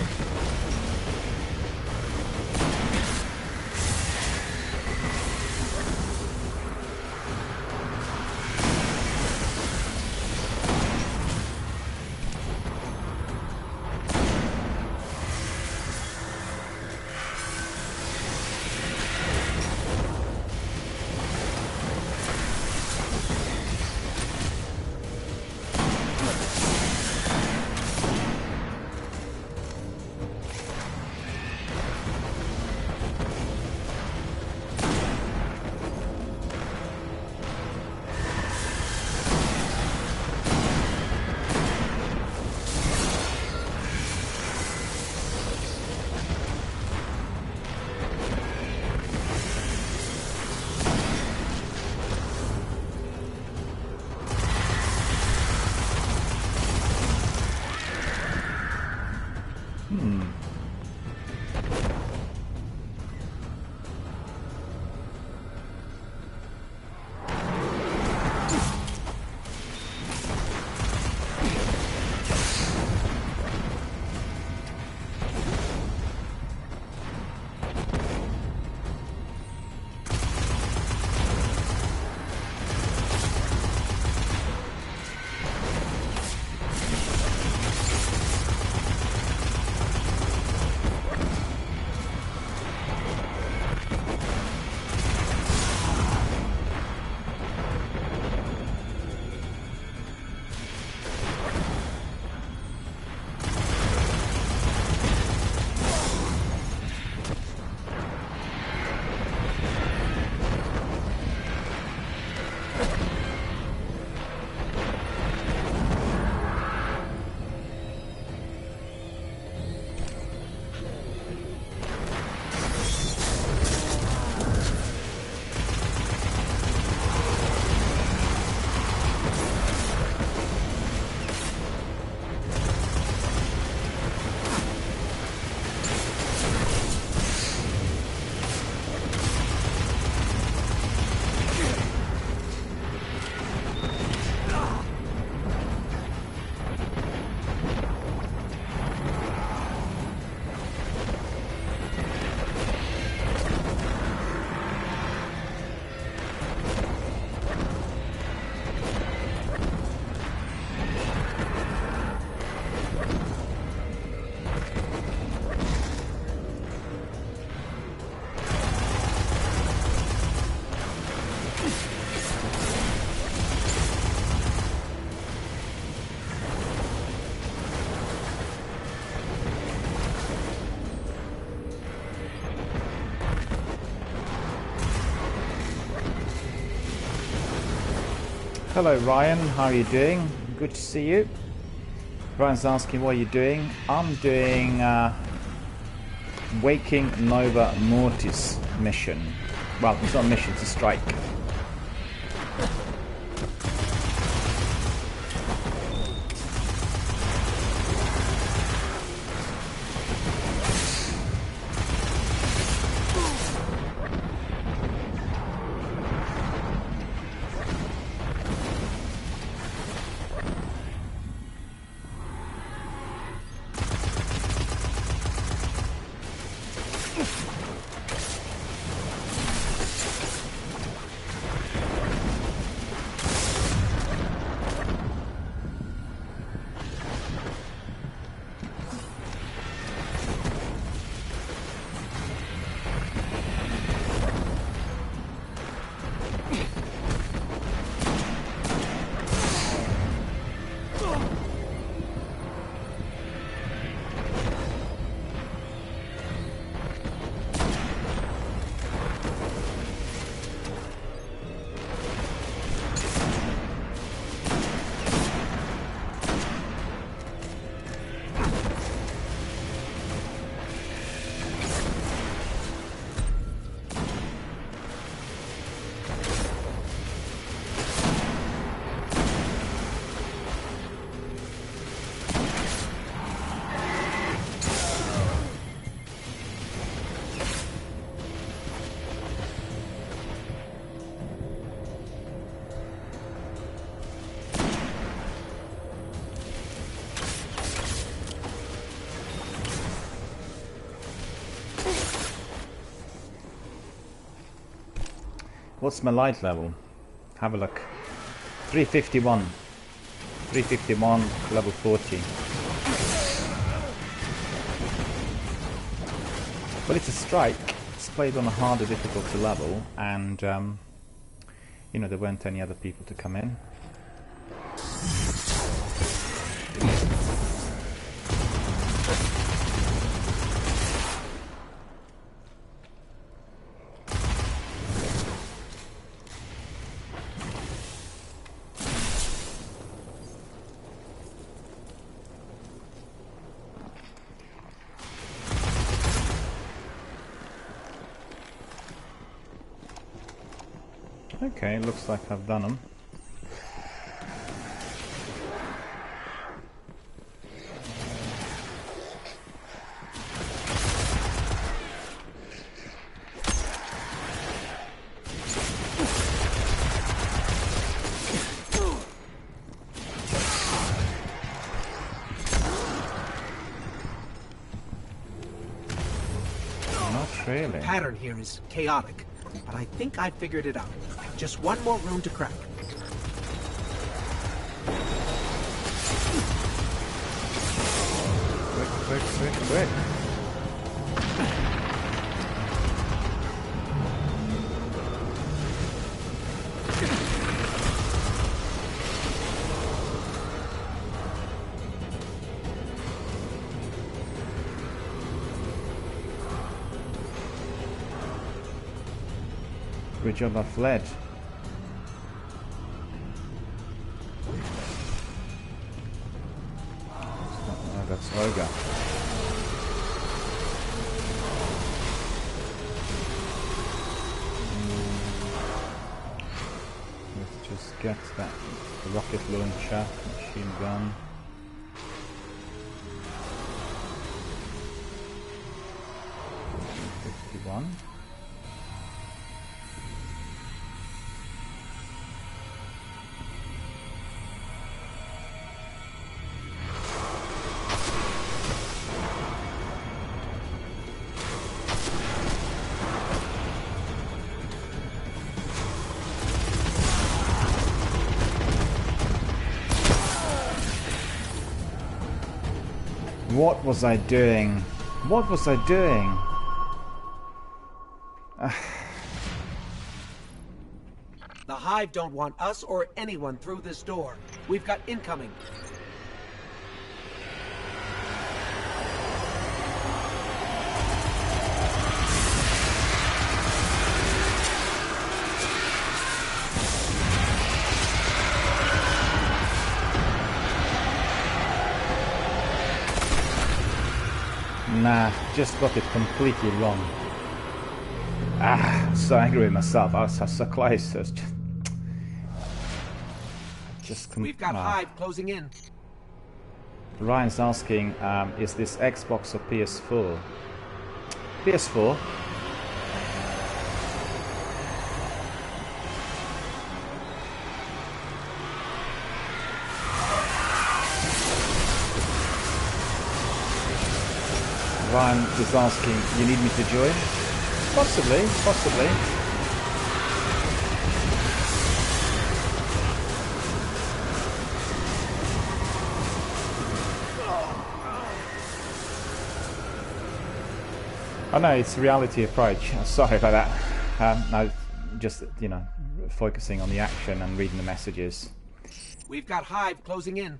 hello Ryan, how are you doing? Good to see you. Ryan's asking what you're doing. I'm doing Waking Nova Mortis mission. Well, it's not a mission, it's a strike. What's my light level? Have a look. 351. 351, level 40. Well, it's a strike. It's played on a harder difficulty level, and you know, there weren't any other people to come in. Okay, looks like I've done them. Not really. The pattern here is chaotic, but I think I figured it out. Just one more room to crack. Quick. Good job I fled. Oh, that's Ogre. Let's just get that rocket launcher, machine gun. $51. What was I doing? What was I doing? The Hive don't want us or anyone through this door. We've got incoming. Nah, just got it completely wrong. Ah, so angry with myself. I was so close. So it's just We've got Hive closing in. Ryan's asking, is this Xbox or PS4? PS4. Ryan is asking, you need me to join? Possibly, possibly. Oh no, it's reality approach. Sorry about that. I just, you know, focusing on the action and reading the messages. We've got Hive closing in.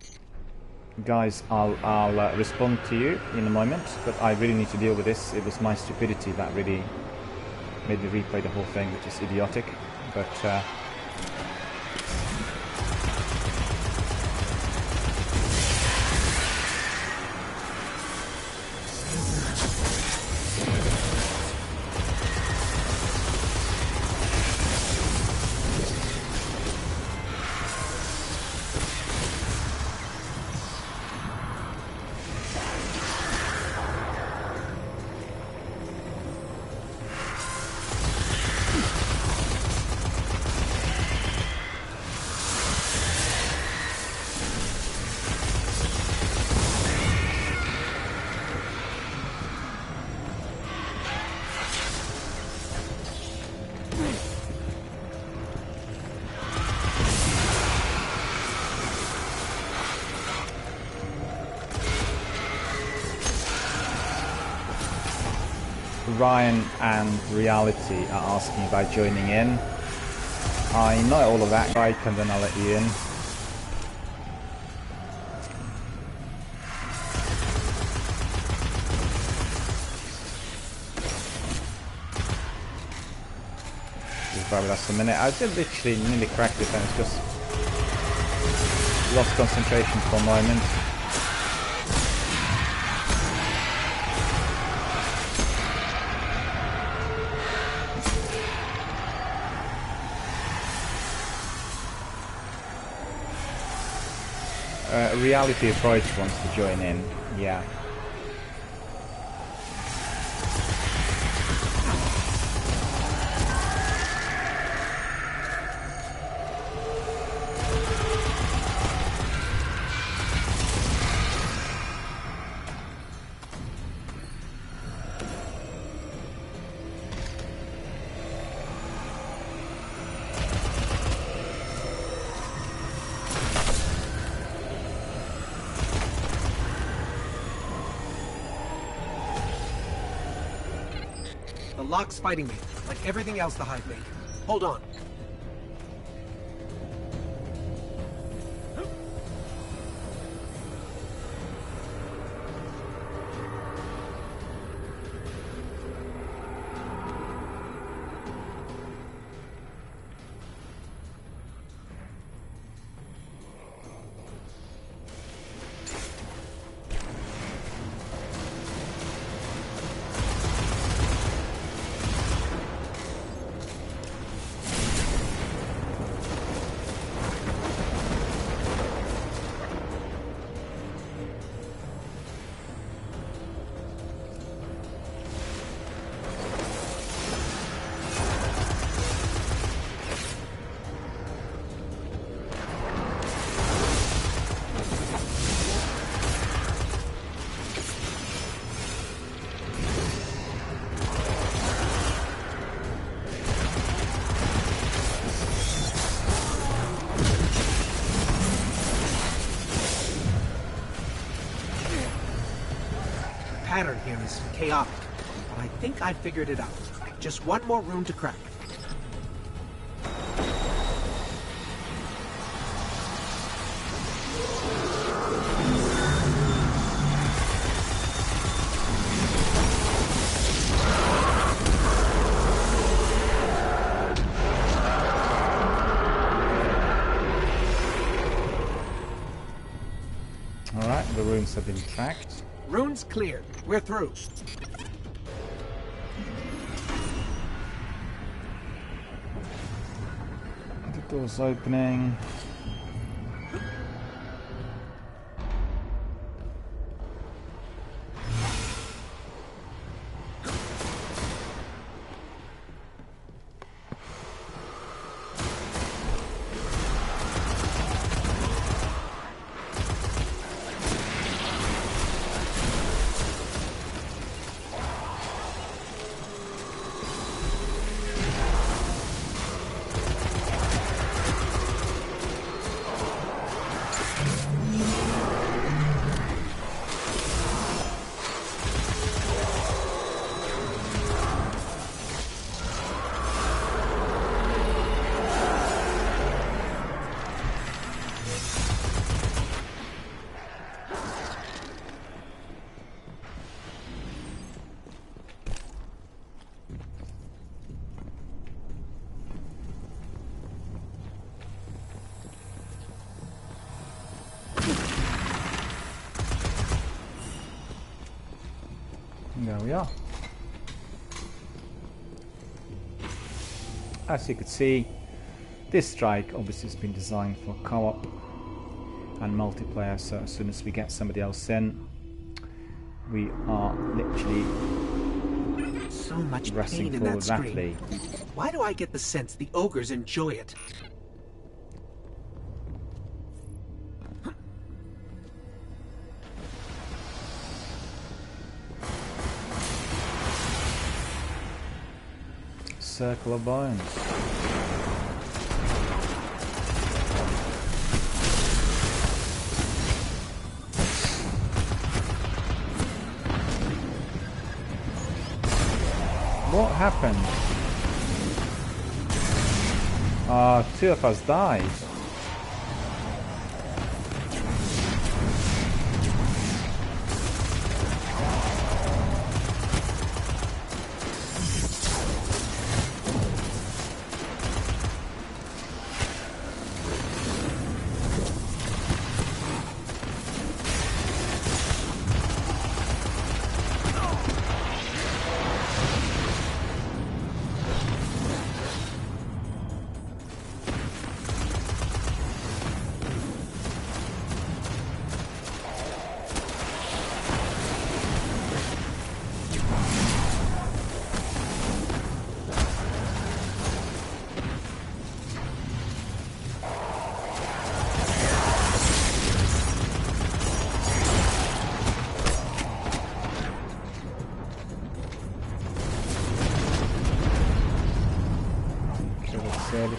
Guys, I'll respond to you in a moment, but I really need to deal with this. It was my stupidity that really made me replay the whole thing, which is idiotic. But Ryan and Reality are asking about joining in. I know all of that, Ike, and then I'll let you in. Just bear with us a minute. I did literally nearly crack it and it's just lost concentration for a moment. Reality Approach wants to join in, yeah. The lock's fighting me, like everything else the Hive made. Hold on. Pattern here is chaotic, but I think I figured it out. Just one more room to crack. Alright, the rooms have been cracked. Rune's cleared. We're through. The door's opening. There we are. As you could see, this strike obviously has been designed for co-op and multiplayer, so as soon as we get somebody else in, we are literally So much pressing pain in forward that scream. rapidly. Why do I get the sense the ogres enjoy it? Circle of bones. What happened? Two of us died.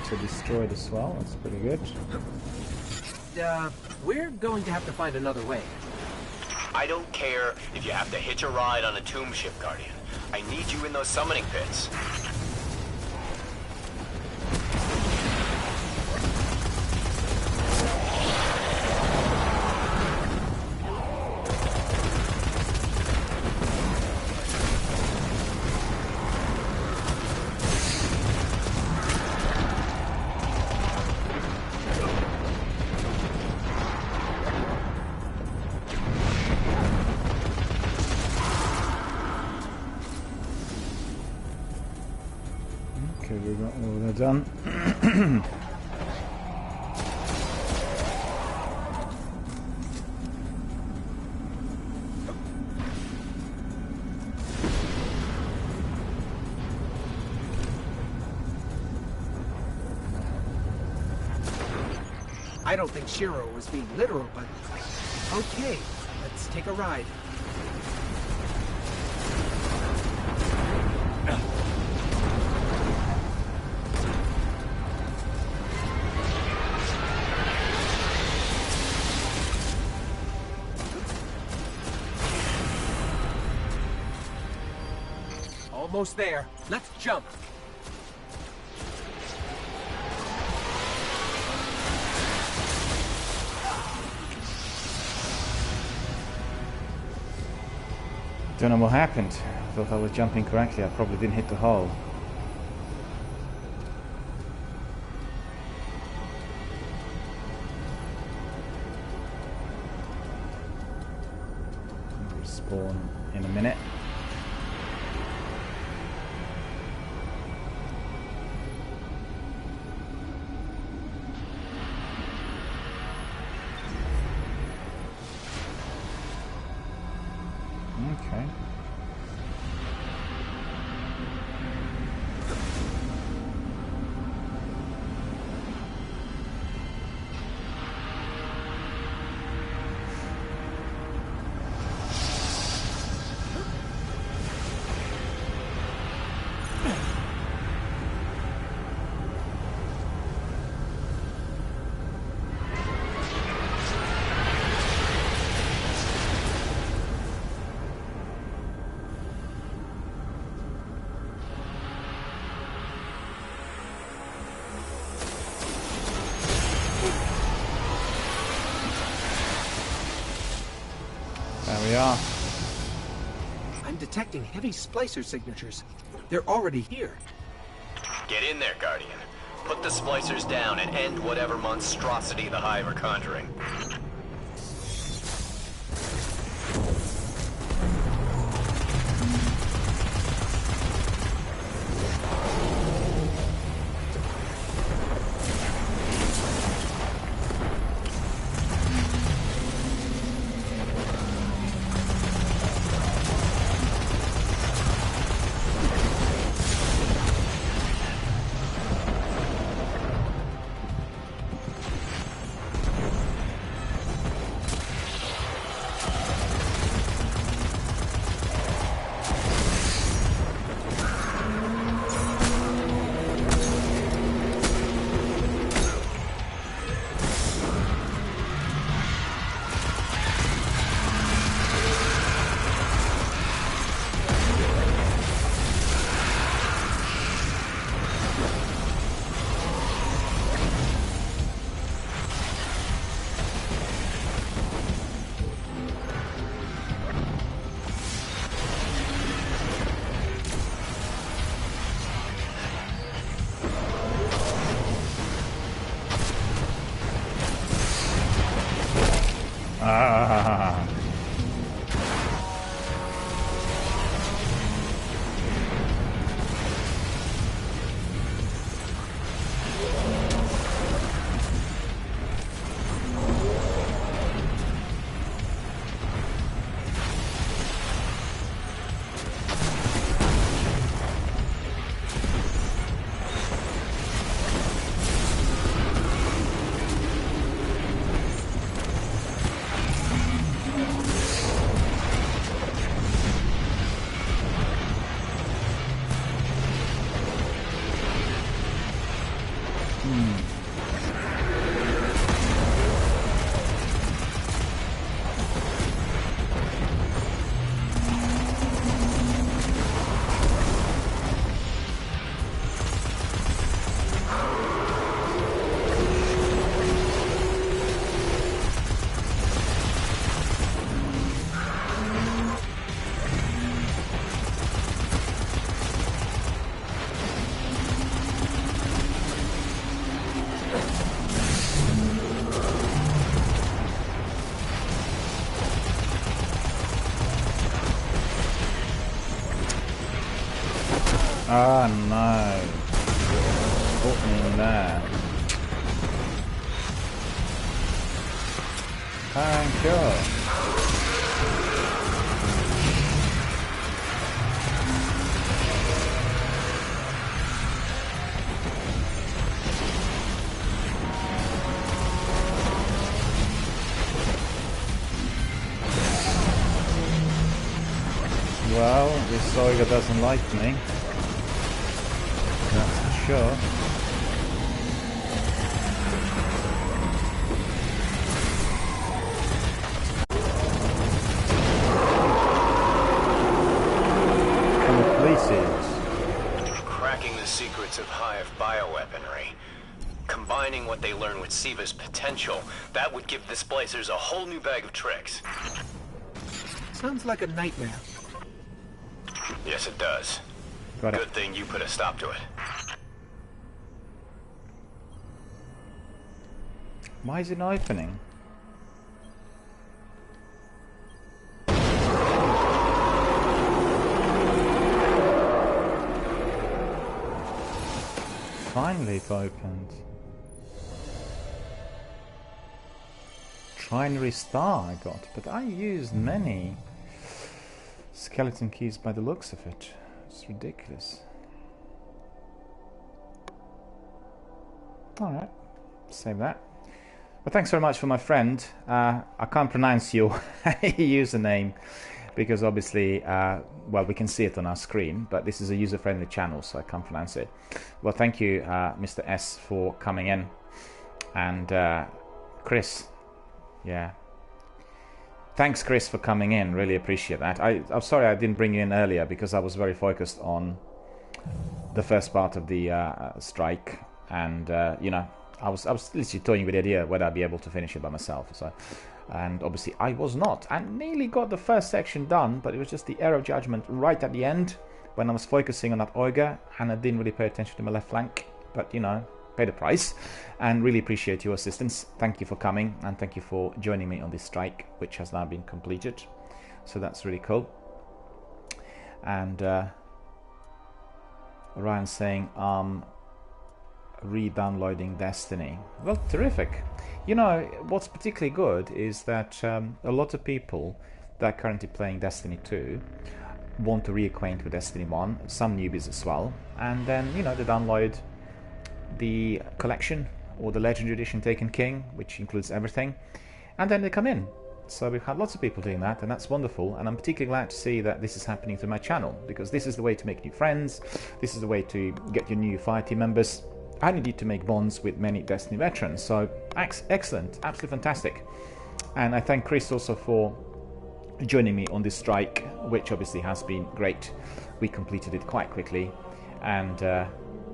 To destroy the swell, that's pretty good. We're going to have to find another way. I don't care if you have to hitch a ride on a tomb ship, Guardian. I need you in those summoning pits. Okay, we got all that done. I don't think Shiro was being literal, but... Okay, let's take a ride. Almost there. Let's jump. Don't know what happened. I thought I was jumping correctly. I probably didn't hit the hole. spawn in a minute. Okay. There we are. I'm detecting heavy splicer signatures. They're already here. Get in there, Guardian. Put the splicers down and end whatever monstrosity the Hive are conjuring. Ah. Ah, no. Put me in there. Thank you. Well, this Soiga doesn't like me. That's for sure. And the police is Cracking the secrets of Hive bioweaponry. Combining what they learn with Siva's potential, that would give the splicers a whole new bag of tricks. Sounds like a nightmare. Yes, it does. got it. Good thing you put a stop to it. Why is it not opening? Finally it opened. Trinary star I got, but I used many skeleton keys by the looks of it. It's ridiculous. Alright, save that. But thanks very much for my friend. I can't pronounce your username because obviously, well, we can see it on our screen, but this is a user-friendly channel, so I can't pronounce it. Well, thank you, Mr. S, for coming in. And Chris, yeah. Thanks, Chris, for coming in. Really appreciate that. I'm sorry I didn't bring you in earlier because I was very focused on the first part of the strike. And you know, I was literally toying with the idea whether I'd be able to finish it by myself. So, and obviously I was not. I nearly got the first section done, but it was just the error of judgment right at the end when I was focusing on that ogre, and I didn't really pay attention to my left flank. But you know, pay the price, and really appreciate your assistance. Thank you for coming, and thank you for joining me on this strike, which has now been completed. So that's really cool. And Ryan saying, re-downloading Destiny. Well, terrific. You know, what's particularly good is that a lot of people that are currently playing Destiny 2 want to reacquaint with Destiny 1, some newbies as well, and then, you know, they download the collection or the Legendary Edition Taken King, which includes everything, and then they come in. So we've had lots of people doing that, and that's wonderful, and I'm particularly glad to see that this is happening to my channel, because this is the way to make new friends, this is the way to get your new fire team members. I need to make bonds with many Destiny veterans, so excellent, absolutely fantastic. And I thank Chris also for joining me on this strike, which obviously has been great. We completed it quite quickly, and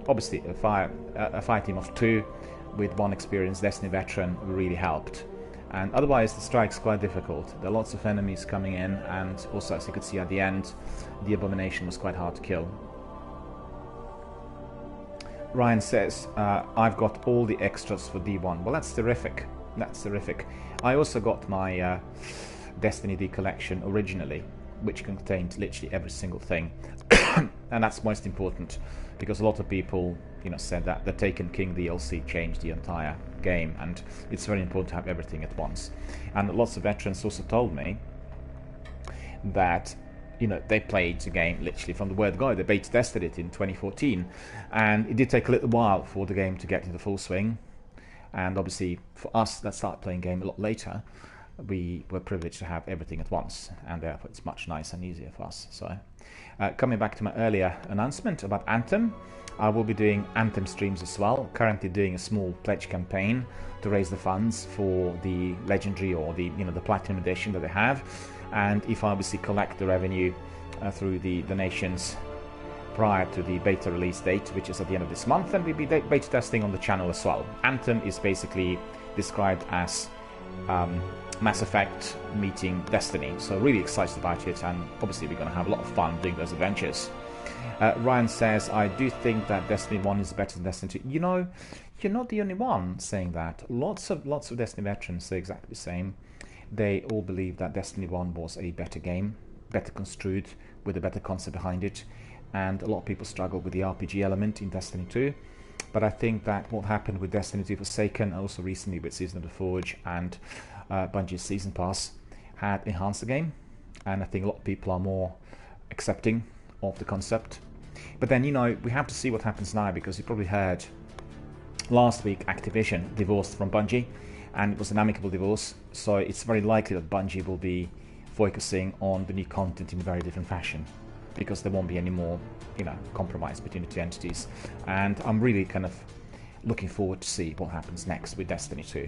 obviously a fire team of 2 with 1 experienced Destiny veteran really helped. And otherwise the strike's quite difficult. There are lots of enemies coming in, and also, as you could see at the end, the Abomination was quite hard to kill. Ryan says, I've got all the extras for D1. Well, that's terrific. That's terrific. I also got my Destiny D collection originally, which contained literally every single thing. And that's most important, because a lot of people, you know, said that the Taken King DLC changed the entire game, and it's very important to have everything at once. And lots of veterans also told me that, you know, they played the game literally from the word go. They beta tested it in 2014, and it did take a little while for the game to get into full swing. And obviously, for us that started playing game a lot later, we were privileged to have everything at once, and therefore it's much nicer and easier for us. So, coming back to my earlier announcement about Anthem, I will be doing Anthem streams as well. Currently doing a small pledge campaign to raise the funds for the Legendary or the, you know, the Platinum Edition that they have. And if I obviously collect the revenue through the donations prior to the beta release date, which is at the end of this month, then we'll be beta testing on the channel as well. Anthem is basically described as Mass Effect meeting Destiny, so really excited about it, and obviously we're going to have a lot of fun doing those adventures. Ryan says, I do think that Destiny 1 is better than Destiny 2. You know, you're not the only one saying that. Lots of Destiny veterans say exactly the same. They all believe that Destiny 1 was a better game, better construed, with a better concept behind it, and a lot of people struggle with the RPG element in Destiny 2. But I think that what happened with Destiny 2 Forsaken, and also recently with Season of the Forge and Bungie's Season Pass, had enhanced the game, and I think a lot of people are more accepting of the concept. But then, you know, we have to see what happens now, because you probably heard last week Activision divorced from Bungie, and it was an amicable divorce, so it's very likely that Bungie will be focusing on the new content in a very different fashion, because there won't be any more, you know, compromise between the two entities. And I'm really kind of looking forward to see what happens next with Destiny 2.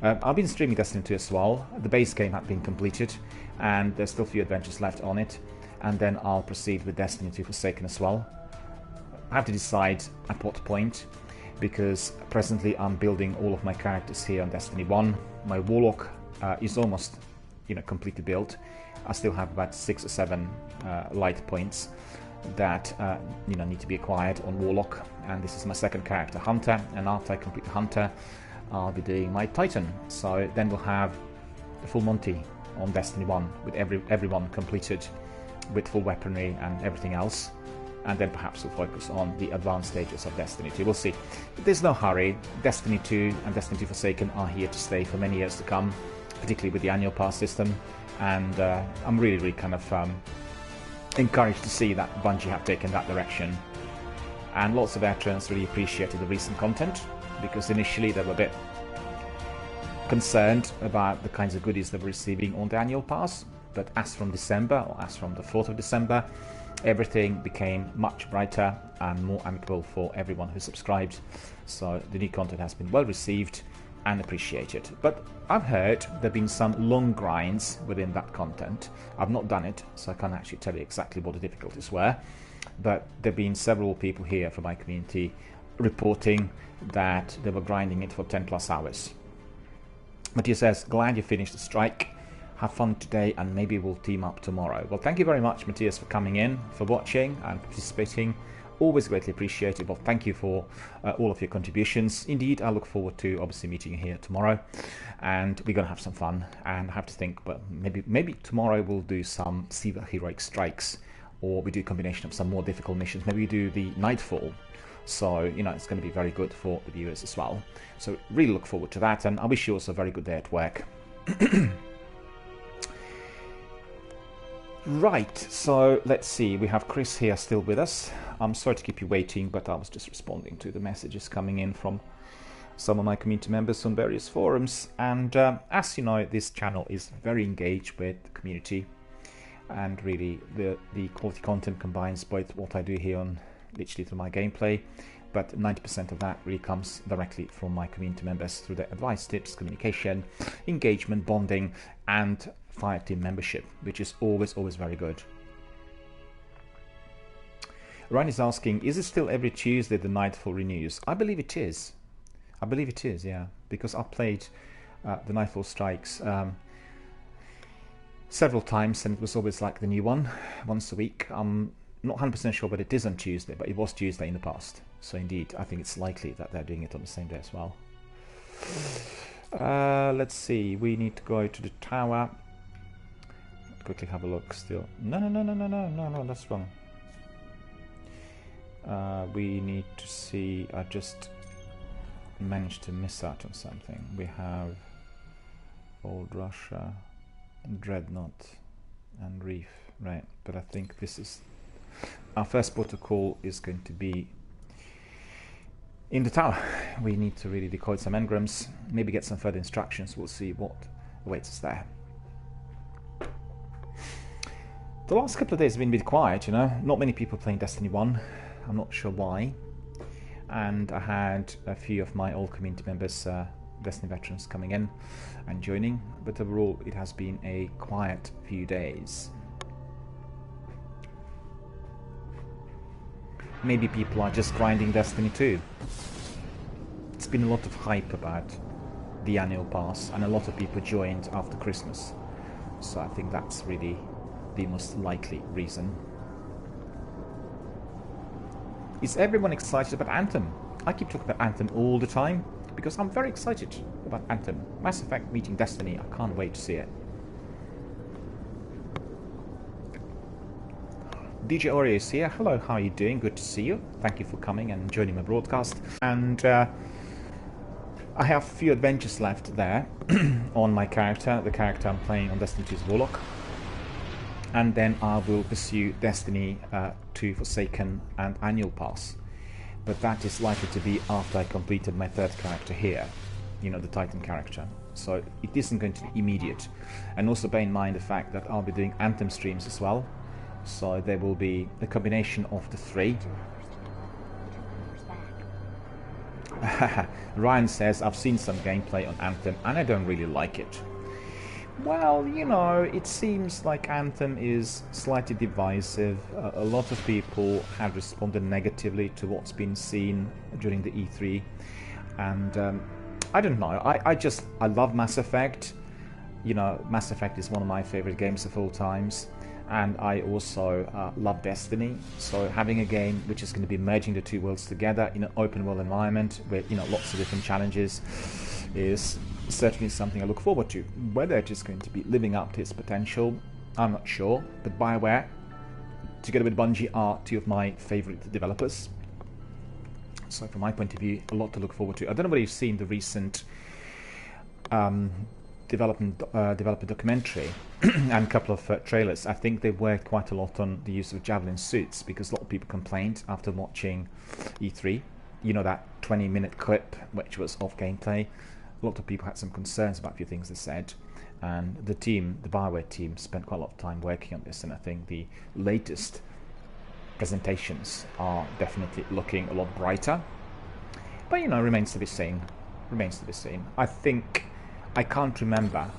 I've been streaming Destiny 2 as well. The base game had been completed, and there's still a few adventures left on it, and then I'll proceed with Destiny 2 Forsaken as well. I have to decide at what point, because presently I'm building all of my characters here on Destiny 1. My Warlock is almost, you know, completely built. I still have about 6 or 7 light points that you know, need to be acquired on Warlock, and this is my second character, Hunter, and after I complete Hunter, I'll be doing my Titan. So then we'll have the full Monty on Destiny 1 with everyone completed with full weaponry and everything else. and then perhaps we'll focus on the advanced stages of Destiny 2. We'll see. But there's no hurry. Destiny 2 and Destiny 2 Forsaken are here to stay for many years to come, particularly with the annual pass system, and I'm really kind of encouraged to see that Bungie have taken that direction. And lots of veterans really appreciated the recent content, because initially they were a bit concerned about the kinds of goodies they were receiving on the annual pass, but as from December, or as from the 4th of December, everything became much brighter and more amicable for everyone who subscribed. So the new content has been well received and appreciated. But I've heard there have been some long grinds within that content. I've not done it, so I can't actually tell you exactly what the difficulties were, but there have been several people here from my community reporting that they were grinding it for 10 plus hours. Matthias says, glad you finished the strike. Have fun today and maybe we'll team up tomorrow. Well, thank you very much, Matthias, for coming in, for watching and participating. Always greatly appreciated. Well, thank you for all of your contributions. Indeed, I look forward to obviously meeting you here tomorrow, and we're gonna have some fun. And I have to think, well, maybe tomorrow we'll do some Siva heroic strikes, or we do a combination of some more difficult missions. Maybe we do the Nightfall. So, you know, it's going to be very good for the viewers as well. So really look forward to that, and I wish you also a very good day at work. Right, so let's see, we have Chris here still with us. I'm sorry to keep you waiting, but I was just responding to the messages coming in from some of my community members on various forums. And as you know, this channel is very engaged with the community, and really the quality content combines both what I do here on literally through my gameplay, but 90% of that really comes directly from my community members through their advice, tips, communication, engagement, bonding, and Fire Team membership, which is always very good. Ryan is asking, is it still every Tuesday the Nightfall renews? I believe it is. I believe it is, yeah, because I've played the Nightfall Strikes several times, and it was always like the new one, once a week. I'm not 100% sure but it is on Tuesday, but it was Tuesday in the past. So indeed, I think it's likely that they're doing it on the same day as well. Let's see, we need to go to the tower. Quickly have a look still. No, that's wrong. We need to see, I just managed to miss out on something. We have Old Russia, Dreadnought, and Reef, right? But I think this is, our first protocol is going to be in the tower. We need to really decode some engrams, maybe get some further instructions. We'll see what awaits us there. The last couple of days have been a bit quiet, you know, not many people playing Destiny 1, I'm not sure why, and I had a few of my old community members, Destiny veterans, coming in and joining, but overall it has been a quiet few days. Maybe people are just grinding Destiny 2. It's been a lot of hype about the annual pass, and a lot of people joined after Christmas, so I think that's really the most likely reason. Is everyone excited about Anthem? I keep talking about Anthem all the time because I'm very excited about Anthem. Mass Effect meeting Destiny, I can't wait to see it. DJ Oreo is here. Hello, how are you doing? Good to see you. Thank you for coming and joining my broadcast. And I have a few adventures left there on my character, the character I'm playing on Destiny 2's Warlock. And then I will pursue Destiny 2 Forsaken and Annual Pass. But that is likely to be after I completed my third character here, you know, the Titan character. So it isn't going to be immediate. And also bear in mind the fact that I'll be doing Anthem streams as well. So there will be a combination of the three. Ryan says, I've seen some gameplay on Anthem and I don't really like it. Well, you know, it seems like Anthem is slightly divisive. A lot of people have responded negatively to what's been seen during the E3. And I don't know, I love Mass Effect. You know, Mass Effect is one of my favorite games of all times. And I also love Destiny. So having a game which is going to be merging the two worlds together in an open world environment with, you know, lots of different challenges is certainly something I look forward to. Whether it is going to be living up to its potential, I'm not sure. But BioWare together with Bungie, are two of my favourite developers. So from my point of view, a lot to look forward to. I don't know whether you've seen the recent developer documentary and a couple of trailers. I think they worked quite a lot on the use of Javelin suits, because a lot of people complained after watching E3. You know, that 20-minute clip which was off gameplay. A lot of people had some concerns about a few things they said, and the team, the Bioware team, spent quite a lot of time working on this, and I think the latest presentations are definitely looking a lot brighter. But you know, remains to be seen. Remains to be seen. I think I can't remember.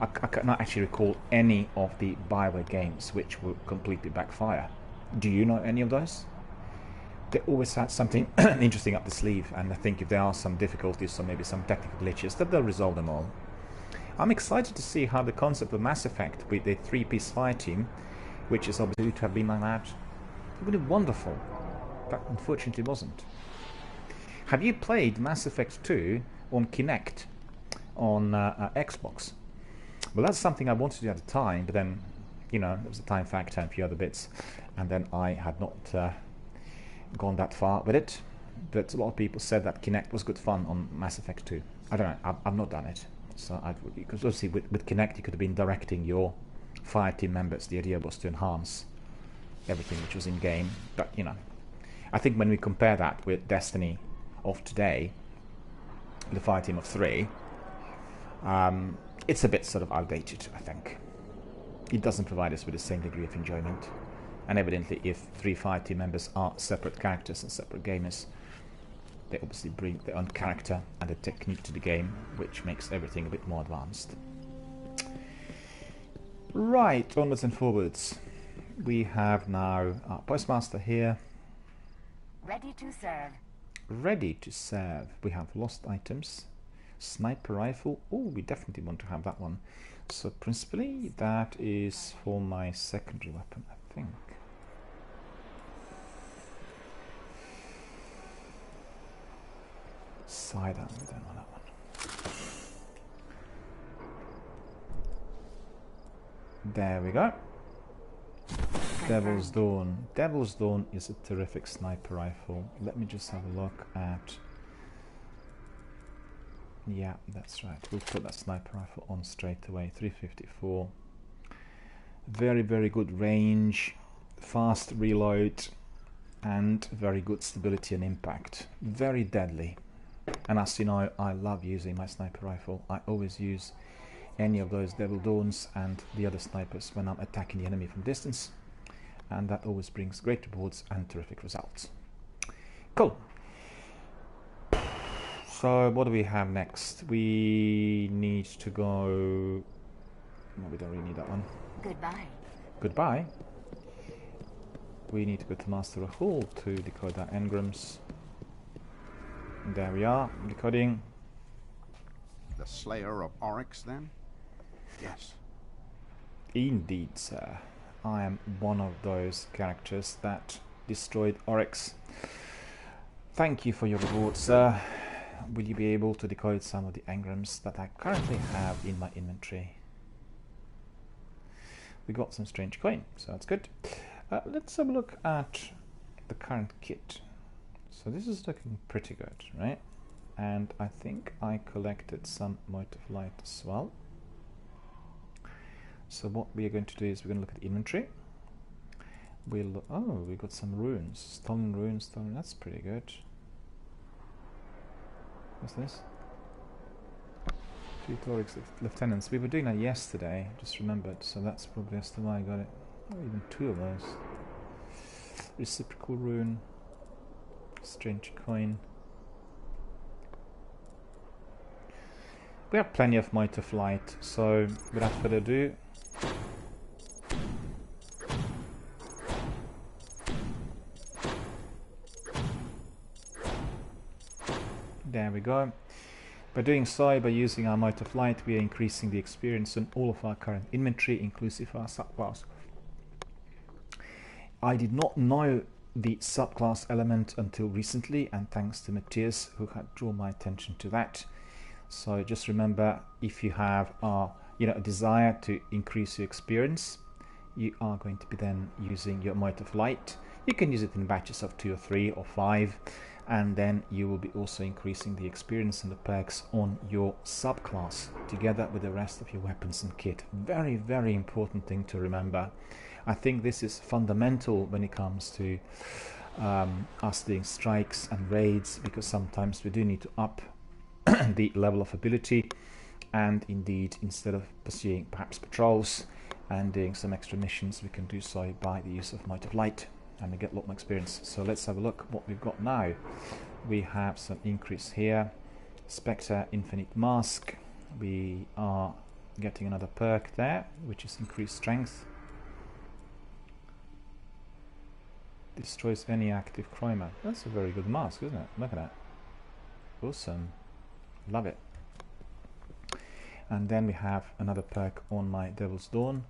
I cannot actually recall any of the Bioware games which will completely backfire. Do you know any of those? They always had something interesting up the sleeve, and I think if there are some difficulties or maybe some technical glitches, that they'll resolve them all. I'm excited to see how the concept of Mass Effect with the 3-piece fire team, which is obviously to have been like that, it would be wonderful, but unfortunately wasn't. Have you played Mass Effect 2 on Kinect on Xbox? Well, that's something I wanted to do at the time, but then, you know, there was a time factor and a few other bits, and then I had not gone that far with it. But a lot of people said that Kinect was good fun on Mass Effect 2. I don't know, I've not done it. So because obviously with Kinect you could have been directing your fire team members. The idea was to enhance everything which was in game. But you know, I think when we compare that with Destiny of today, the fire team of 3, it's a bit sort of outdated, I think. It doesn't provide us with the same degree of enjoyment. And evidently, if 3 fire team members are separate characters and separate gamers, they obviously bring their own character and a technique to the game, which makes everything a bit more advanced. Right, onwards and forwards. We have now our postmaster here. Ready to serve. Ready to serve. We have lost items. Sniper rifle. Oh, we definitely want to have that one. So principally, that is for my secondary weapon, I think. Sidearm, we don't want that one. There we go. Devil's Dawn. Devil's Dawn is a terrific sniper rifle. Let me just have a look at... Yeah, that's right. We'll put that sniper rifle on straight away. 354. Very, very good range, fast reload, and very good stability and impact. Very deadly. And as you know, I love using my sniper rifle. I always use any of those Devil Dawns and the other snipers when I'm attacking the enemy from distance, and that always brings great rewards and terrific results. Cool. So what do we have next? We need to go... No, we don't really need that one. Goodbye. Goodbye. We need to go to Master Hall to decode our engrams. There we are, decoding. The Slayer of Oryx, then? Yes. Indeed, sir. I am one of those characters that destroyed Oryx. Thank you for your reward, sir. Will you be able to decode some of the engrams that I currently have in my inventory? We got some strange coin, so that's good. Let's have a look at the current kit. So this is looking pretty good, right? And I think I collected some Mote of Light as well. So what we are going to do is we're going to look at inventory. Oh, we got some runes. Stolen runes, that's pretty good. What's this? 2 Oryx Lieutenants. We were doing that yesterday, just remembered, so that's probably as to why I got it. Oh, even 2 of those. Reciprocal rune. Strange coin. We have plenty of Might of Light, so without further ado, there we go. By doing so, by using our Might of Light, we are increasing the experience on all of our current inventory, inclusive of our subclass. I did not know the subclass element until recently, and thanks to Matthias, who had drawn my attention to that. So just remember, if you have a desire to increase your experience, you are going to be then using your Might of Light. You can use it in batches of 2 or 3 or 5, and then you will be also increasing the experience and the perks on your subclass together with the rest of your weapons and kit. Very, very important thing to remember. I think this is fundamental when it comes to us doing strikes and raids, because sometimes we do need to up the level of ability, and indeed, instead of pursuing perhaps patrols and doing some extra missions, we can do so by the use of Might of Light, and we get a lot more experience. So let's have a look what we've got now. We have some increase here. Spectre Infinite Mask. We are getting another perk there, which is increased strength. Destroys any active Chromer. That's a very good mask, isn't it? Look at that. Awesome. Love it. And then we have another perk on my Devil's Dawn.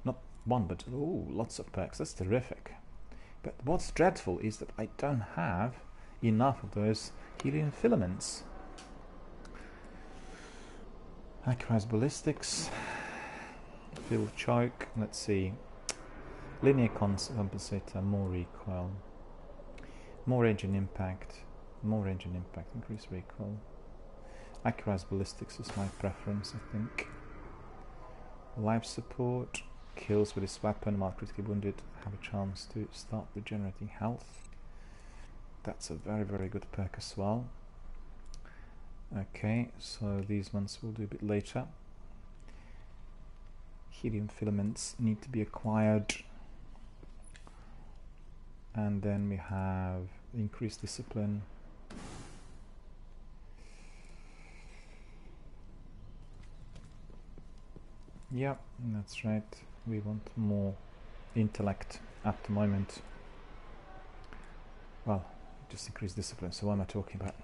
Not one, but ooh, lots of perks. That's terrific. But what's dreadful is that I don't have enough of those helium filaments. Accurized Ballistics. Fill Choke. Let's see. Linear Compensator. More recoil. More range and impact. More range and impact. Increase recoil. Accurized Ballistics is my preference, I think. Life Support. Kills with this weapon while critically wounded have a chance to start regenerating health. That's a very, very good perk as well. Okay, so these ones we'll do a bit later. Helium filaments need to be acquired. And then we have increased discipline. Yeah, that's right. We want more intellect at the moment. Well, just increase discipline, so what am I talking about?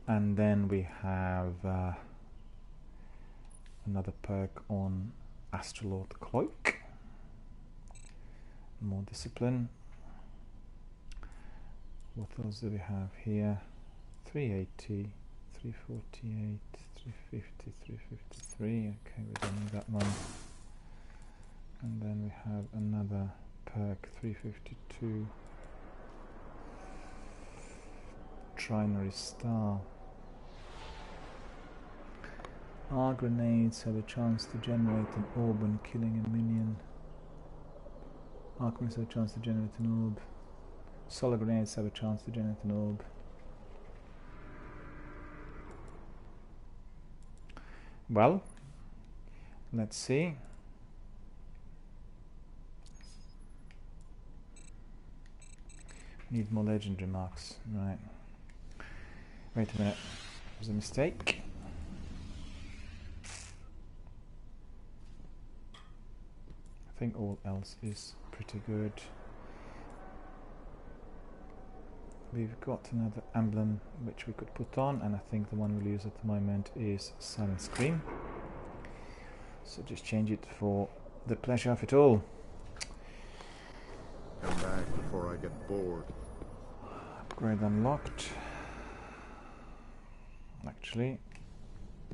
And then we have another perk on Astrolord Cloak. More discipline. What else do we have here? 380, 348, 350, 353. Okay, we don't need that one. And then we have another perk, 352. Trinary Star. Our grenades have a chance to generate an orb when killing a minion. Archmages have a chance to generate an orb. Solar grenades have a chance to generate an orb. Well, let's see. Need more legendary marks. Right. Wait a minute. There's a mistake. I think all else is pretty good. We've got another emblem which we could put on, and I think the one we'll use at the moment is Silent Scream. So just change it for the pleasure of it all. Come back before I get bored. Upgrade unlocked. Actually,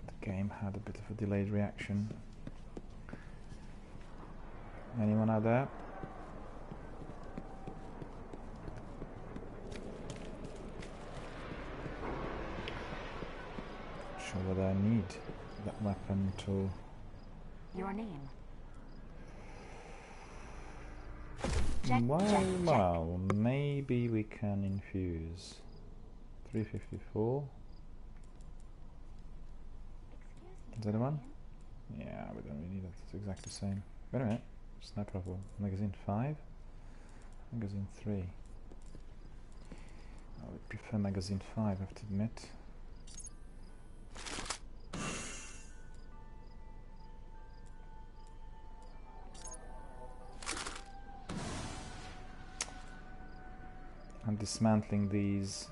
the game had a bit of a delayed reaction. Anyone out there? Sure whether I need that weapon to... Your name. Well, maybe we can infuse 354. Is that the one? Yeah, we don't really need it. It's exactly the same. Wait a minute. Sniper rifle. Magazine 5? Magazine 3. I would prefer magazine 5, I have to admit. And dismantling these,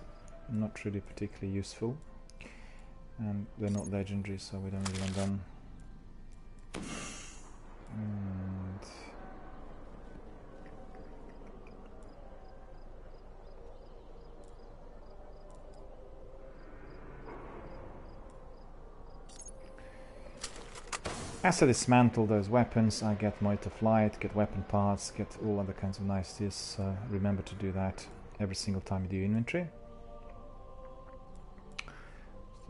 not really particularly useful, and they're not legendary, so we don't really want them. And As I dismantle those weapons, I get mode of flight, get weapon parts, get all other kinds of niceties. So remember to do that every single time you do inventory.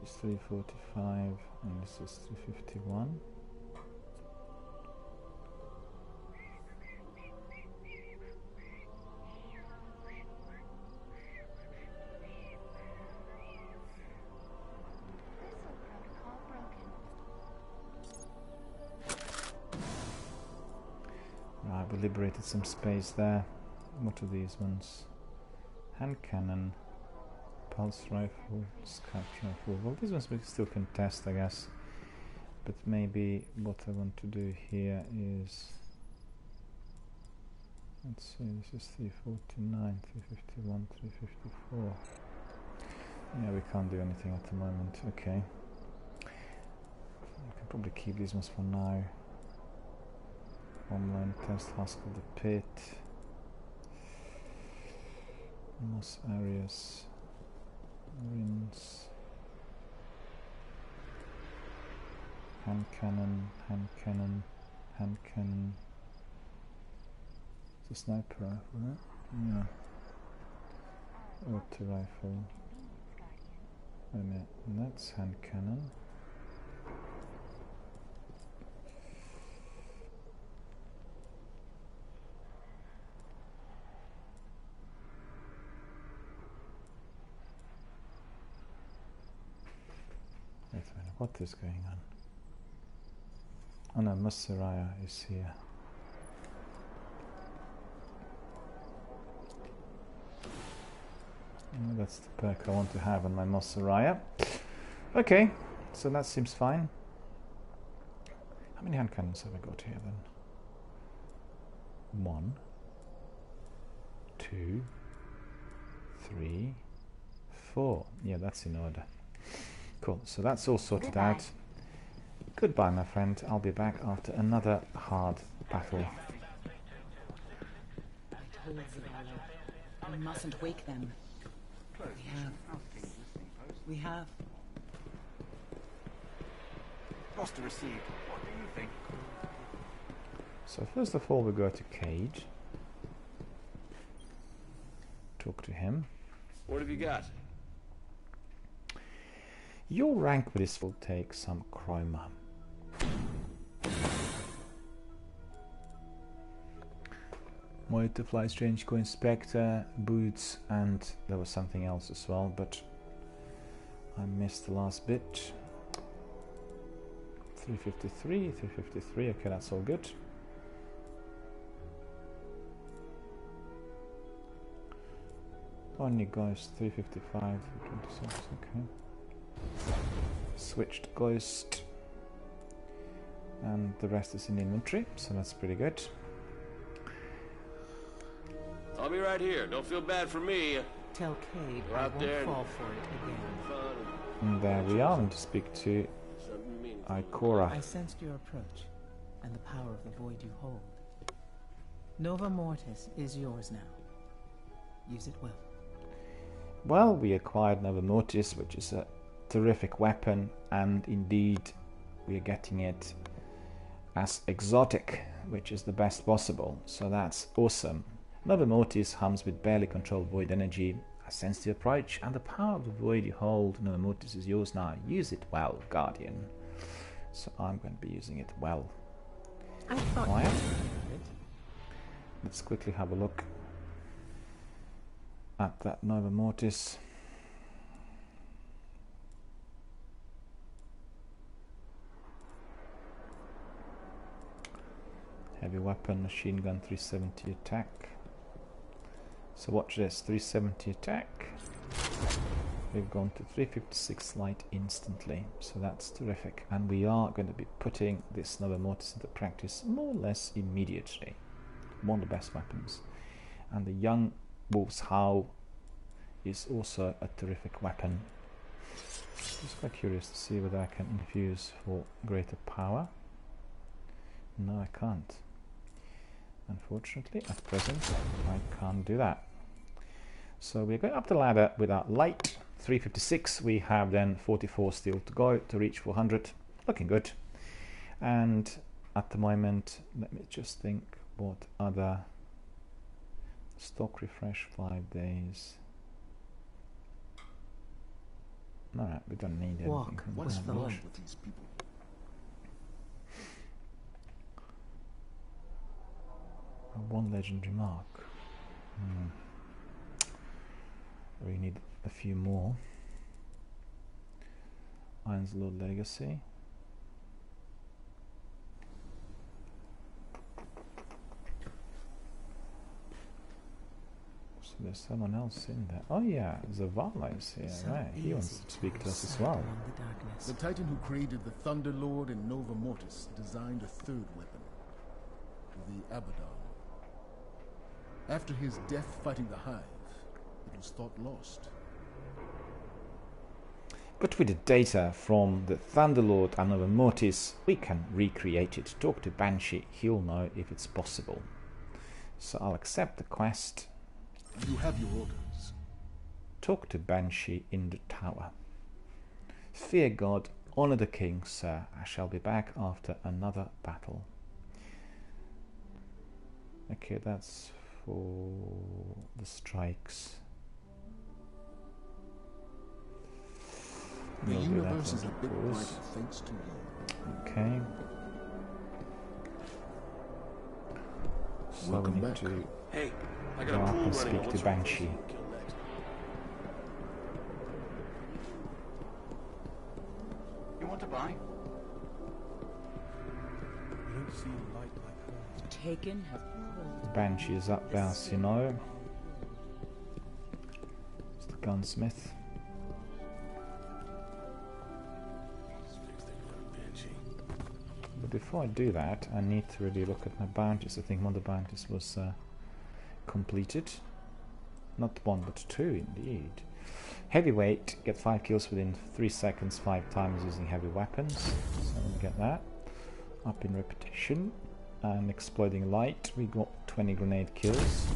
This is 345 and this is 351. Right, we liberated some space there. What are these ones? Hand cannon, pulse rifle, scout rifle. Well, these ones we still can test, I guess. But maybe what I want to do here is... Let's see, this is 349, 351, 354. Yeah, we can't do anything at the moment. Okay. I can probably keep these ones for now. Online test, Husk of the Pit, Moss Areas, Rins, hand cannon, hand cannon, hand cannon. It's a sniper rifle, right? Yeah. Auto rifle. Wait a minute, and that's hand cannon. Wait a minute, what is going on? Oh no, Masaraya is here. Oh, that's the perk I want to have on my Masaraya. Okay, so that seems fine. How many hand cannons have I got here then? 1, 2, 3, 4. Yeah, that's in order. Cool, so that's all sorted out. Goodbye, my friend. I'll be back after another hard battle. I told Zavala, we mustn't wake them. We have. Foster received. What do you think? So first of all, we go to Cage. Talk to him. What have you got? Your rank with this will take some chroma. Motor Fly Strange Co-Inspector, boots, and there was something else as well, but I missed the last bit. 353, 353, okay, that's all good. Only Ghost, 355, 326, okay. Switched Ghost, and the rest is in inventory, so that's pretty good. I'll be right here. Don't feel bad for me. Tell Cade Go I out there won't and- fall for it again. And there we are, and to speak to Ikora. I sensed your approach and the power of the void you hold. Nova Mortis is yours now. Use it well. Well, we acquired Nova Mortis, which is a terrific weapon, and indeed we are getting it as exotic, which is the best possible, so that's awesome. Nova Mortis hums with barely controlled void energy, a sensitive approach, and the power of the void you hold. Nova Mortis is yours now. Use it well, Guardian. So I'm going to be using it well. I thought Quiet. you Let's quickly have a look at that Nova Mortis. Heavy weapon, machine gun, 370 attack. So watch this, 370 attack. We've gone to 356 light instantly, so that's terrific. And we are going to be putting this Nova Mortis into practice more or less immediately. One of the best weapons. And the young Wolf's Howl is also a terrific weapon. Just quite curious to see whether I can infuse for greater power. No, I can't. Unfortunately, at present, I can't do that. So we're going up the ladder with our light. 356, we have then 44 still to go to reach 400. Looking good. And at the moment, let me just think what other stock refresh 5 days. Alright, we don't need anything. Walk What's with the wrong light. with these people? One legendary mark. We need a few more. Iron's Lord Legacy. So there's someone else in there. Oh yeah, Zavala is here, So right? He wants easy to speak to us as hide well. among the darkness. The Titan who created the Thunder Lord and Nova Mortis designed a third weapon, the Abaddon. After his death fighting the Hive, it was thought lost. But with the data from the Thunderlord and Nova Mortis, we can recreate it. Talk to Banshee, he'll know if it's possible. So I'll accept the quest. You have your orders. Talk to Banshee in the tower. Fear God, honor the king, sir. I shall be back after another battle. Okay, that's for the strikes. The We'll do that universe is a in bit course. brighter thanks to you. Okay. So Welcome we need back. to Hey, I go got a up pool and running. speak to What's your Banshee. kill next? You want to buy? You don't see light like hers. Taken have pulled. Banshee is up there, as you know. It's the gunsmith. But before I do that, I need to really look at my bounties. I think one of the bounties was completed. Not one, but two indeed. Heavyweight, get 5 kills within 3 seconds 5 times using heavy weapons. So we get that. Up in reputation. And exploding light, we got 20 grenade kills.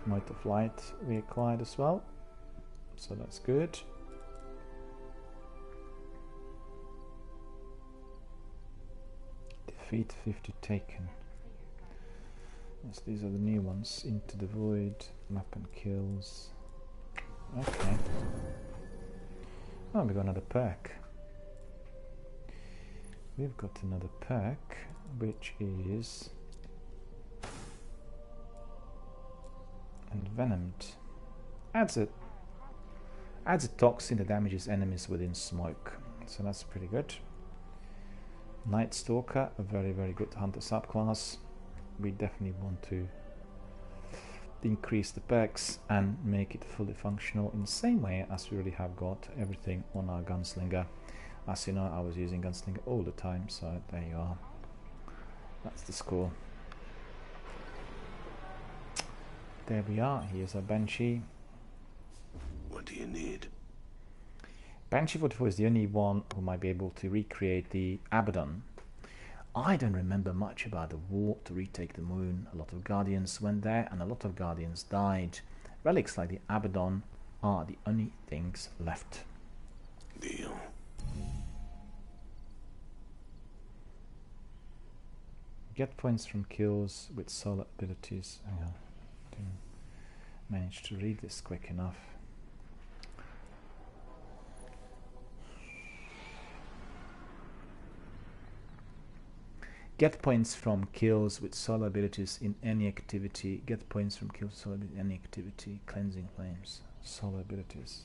Might of light we acquired as well. So that's good. Defeat 50 taken. Yes, these are the new ones. Into the Void, weapon kills. Okay. Oh, we got another perk. We've got another perk, which is Envenomed. Adds a toxin that damages enemies within smoke. So that's pretty good. Night Stalker, a very, very good hunter subclass. We definitely want to increase the perks and make it fully functional in the same way as we already have got everything on our Gunslinger. As you know, I was using Gunslinger all the time, so there you are. That's the score. There we are. Here's our Banshee. What do you need? Banshee 44 is the only one who might be able to recreate the Abaddon. I don't remember much about the war to retake the moon. A lot of Guardians went there and a lot of Guardians died. Relics like the Abaddon are the only things left. Deal. Get points from kills with solo abilities. Hang on. Didn't manage to read this quick enough. Get points from kills with solo abilities in any activity. Get points from kills with solo abilities in any activity. Cleansing flames. Solo abilities.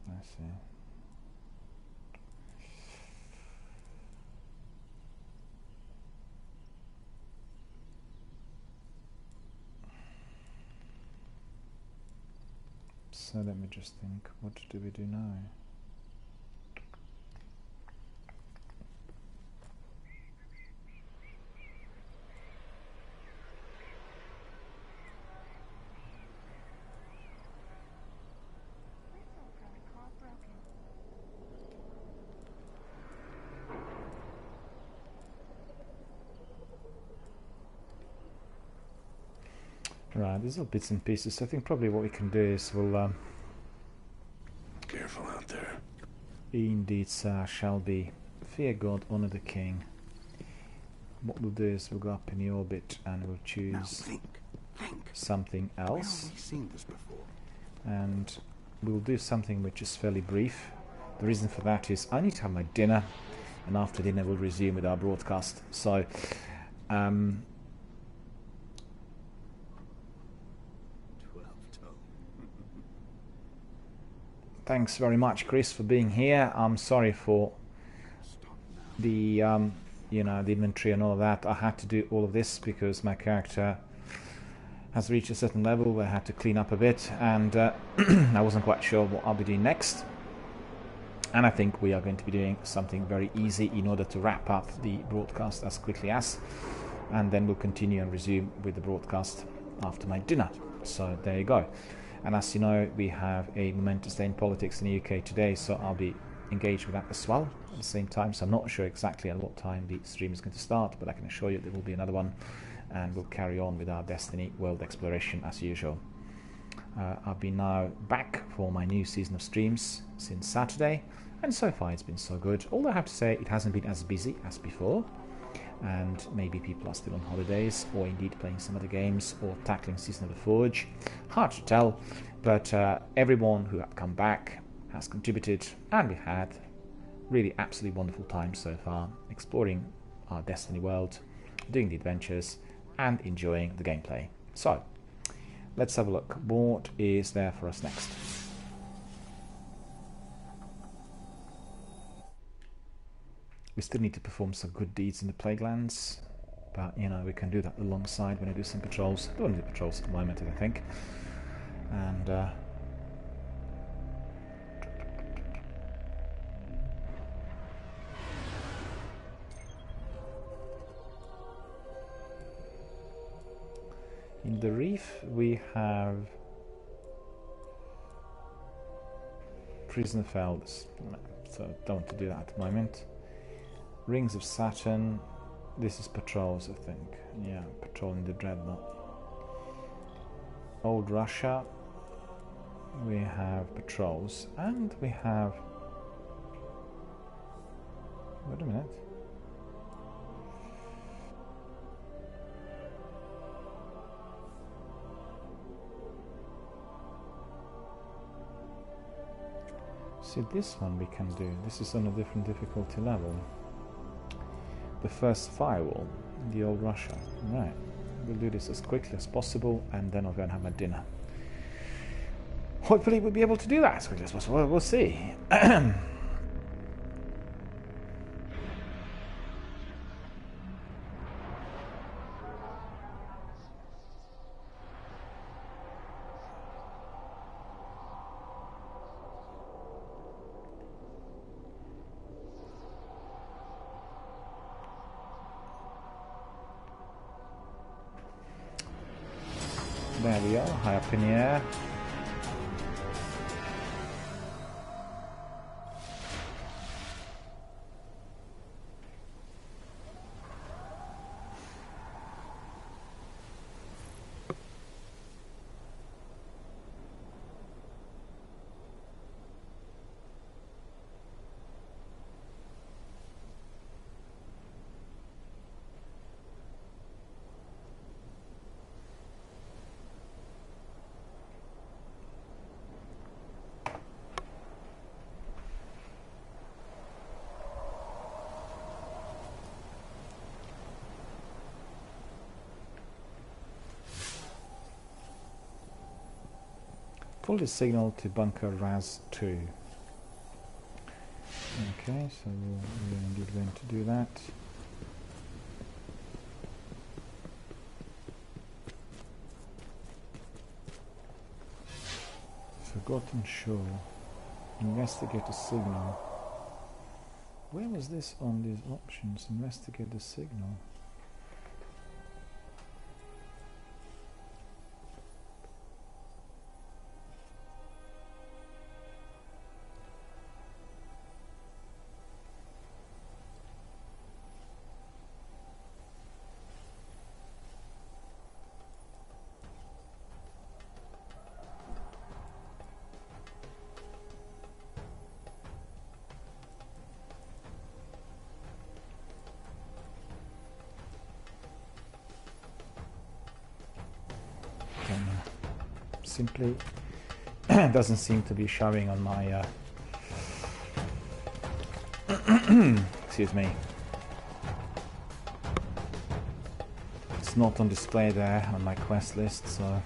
I see. So let me just think, what do we do now? Right, these are bits and pieces. I think probably what we can do is we'll Careful out there. indeed, sir, shall be Fear God, honor the king. What we'll do is we'll go up in the orbit and we'll Now choose think. something Where else. have we seen this before? And we'll do something which is fairly brief. The reason for that is I need to have my dinner, and after dinner we'll resume with our broadcast. So, thanks very much, Chris, for being here. I'm sorry for the you know, the inventory and all of that. I had to do all of this because my character has reached a certain level where I had to clean up a bit, and I wasn't quite sure what I'll be doing next. And I think we are going to be doing something very easy in order to wrap up the broadcast as quickly as, and then we'll continue and resume with the broadcast after my dinner. So there you go. And as you know, we have a momentous day in politics in the UK today, so I'll be engaged with that as well at the same time. So I'm not sure exactly at what time the stream is going to start, but I can assure you there will be another one, and we'll carry on with our Destiny world exploration as usual. I've been now back for my new season of streams since Saturday, and so far it's been so good. Although I have to say it hasn't been as busy as before, and maybe people are still on holidays or indeed playing some other games or tackling Season of the Forge. Hard to tell, but everyone who had come back has contributed, and we had really absolutely wonderful time so far exploring our Destiny world, doing the adventures and enjoying the gameplay. So let's have a look. What is there for us next? We still need to perform some good deeds in the Plaguelands, but you know, we can do that alongside when I do some patrols. I don't do patrols at the moment, I think. And in the Reef we have Prison Felds, so I don't want to do that at the moment. Rings of Saturn, this is patrols, I think. Yeah, patrolling the Dreadnought. Old Russia, we have patrols, and we have... Wait a minute. See, this one we can do. This is on a different difficulty level. The first firewall, the Old Russia. Right. We'll do this as quickly as possible, and then I'll go and have my dinner. Hopefully we'll be able to do that as quickly as possible. We'll see. There we are, high up in the air. Pull the signal to bunker RAS 2. Okay, so we're indeed going to do that. Forgotten Shore. Investigate the signal. Where was this on these options? Investigate the signal. simply doesn't seem to be showing on my excuse me. It's not on display there on my quest list, so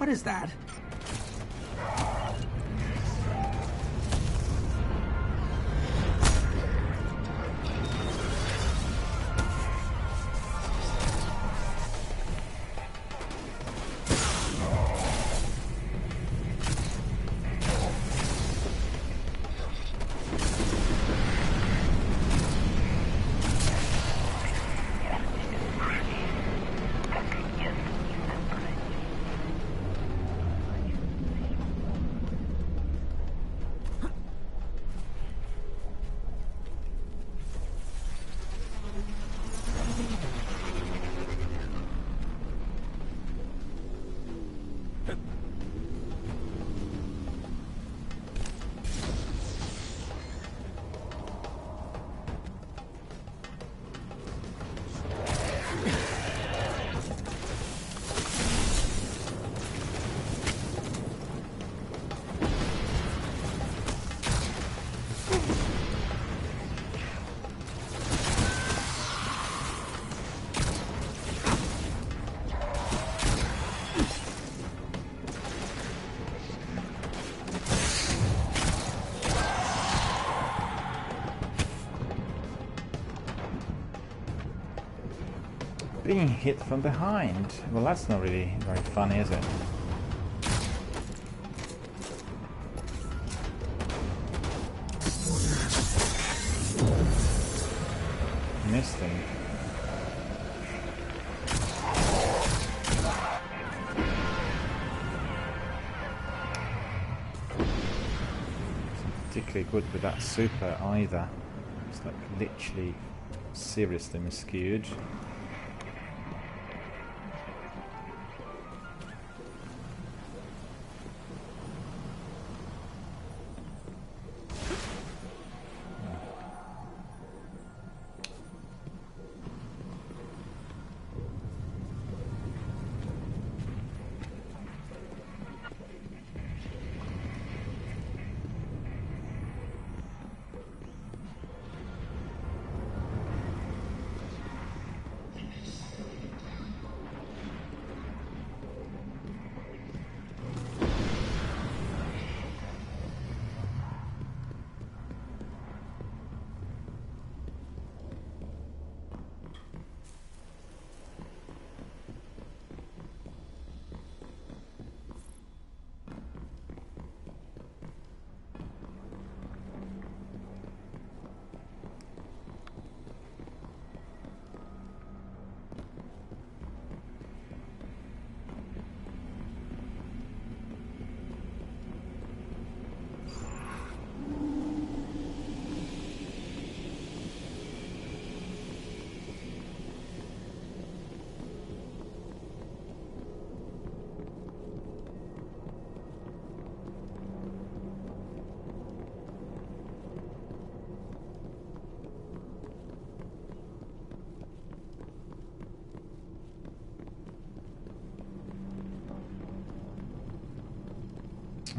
What is that? Being hit from behind. Well, that's not really very funny, is it? Missed him. Isn't particularly good with that super either. It's like literally seriously miscued.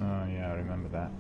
Oh yeah, I remember that.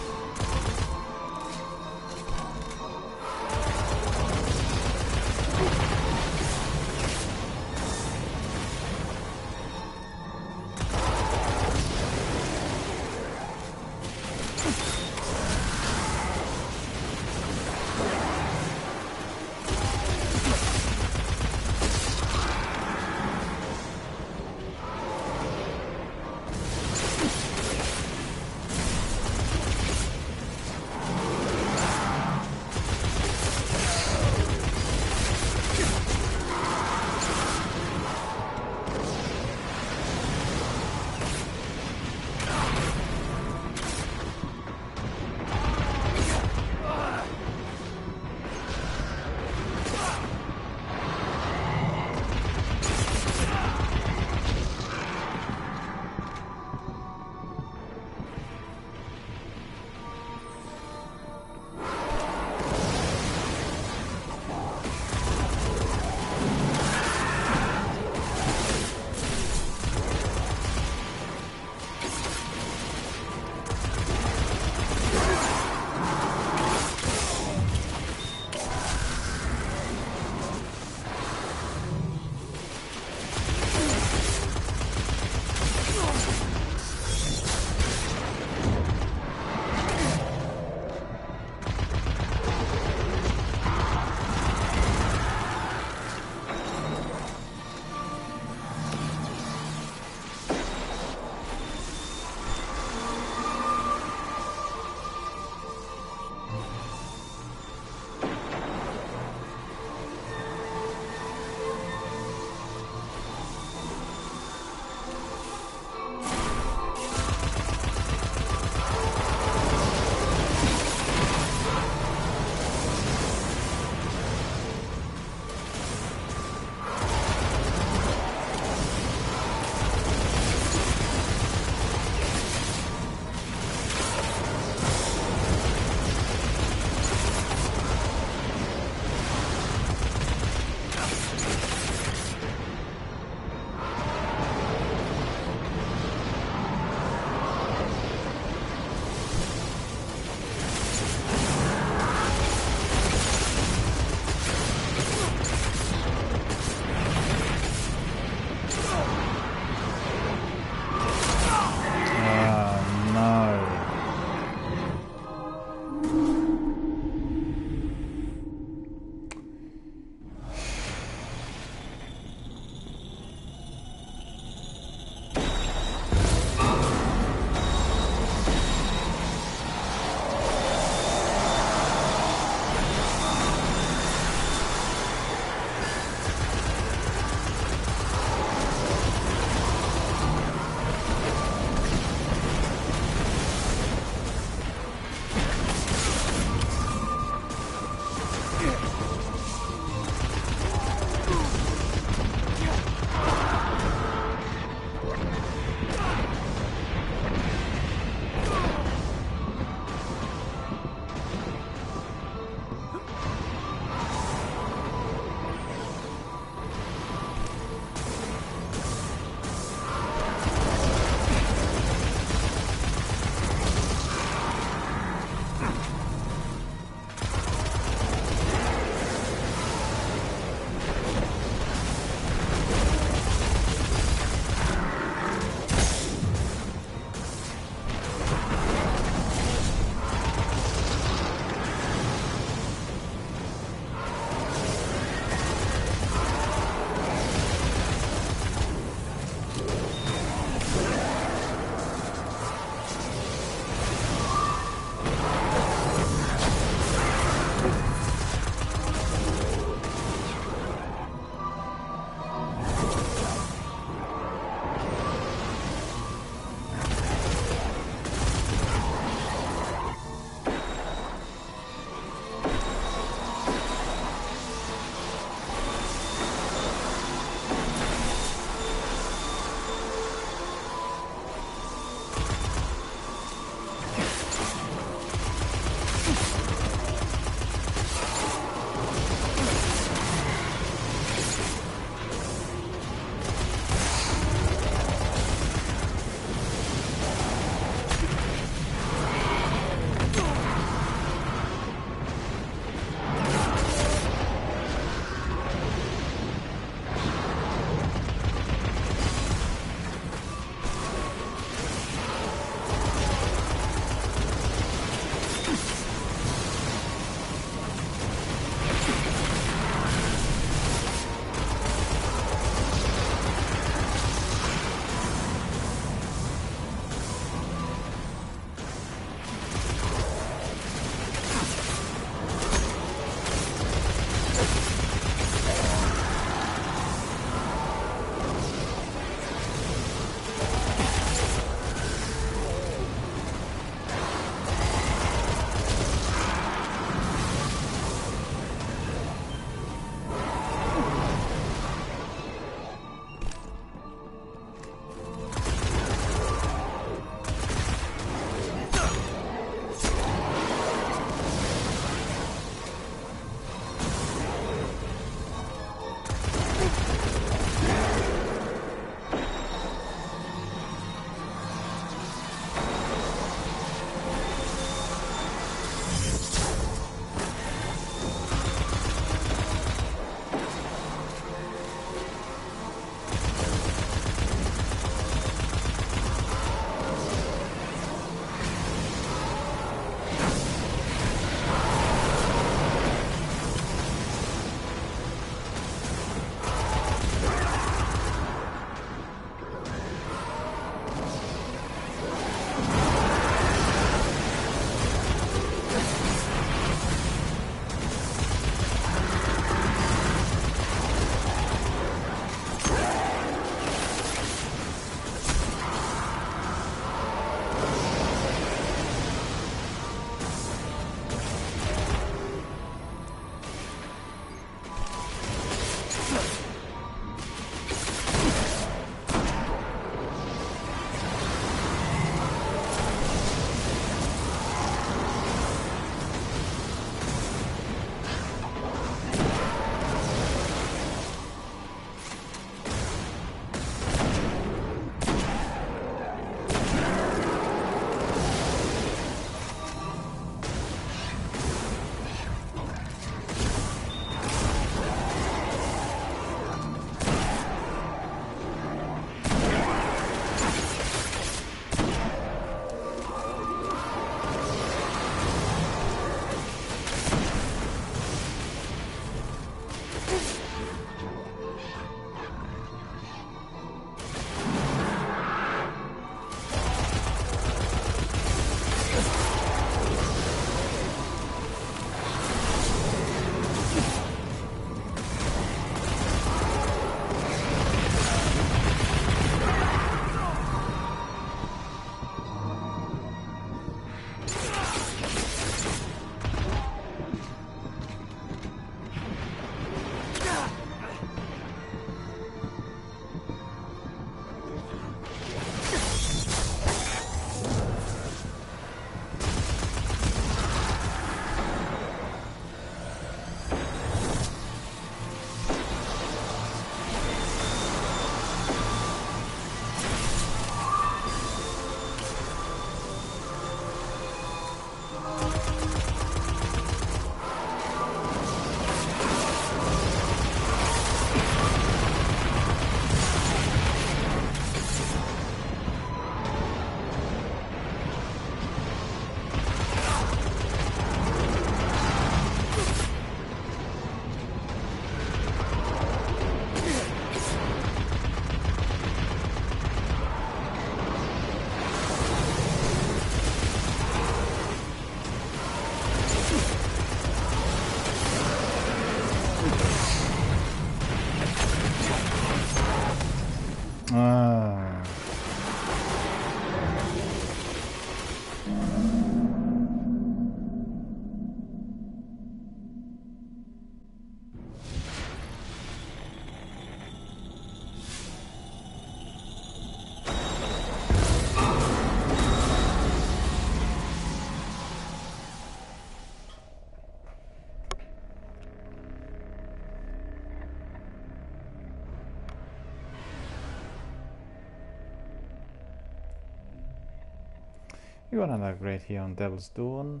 We got another upgrade here on Devil's Dawn,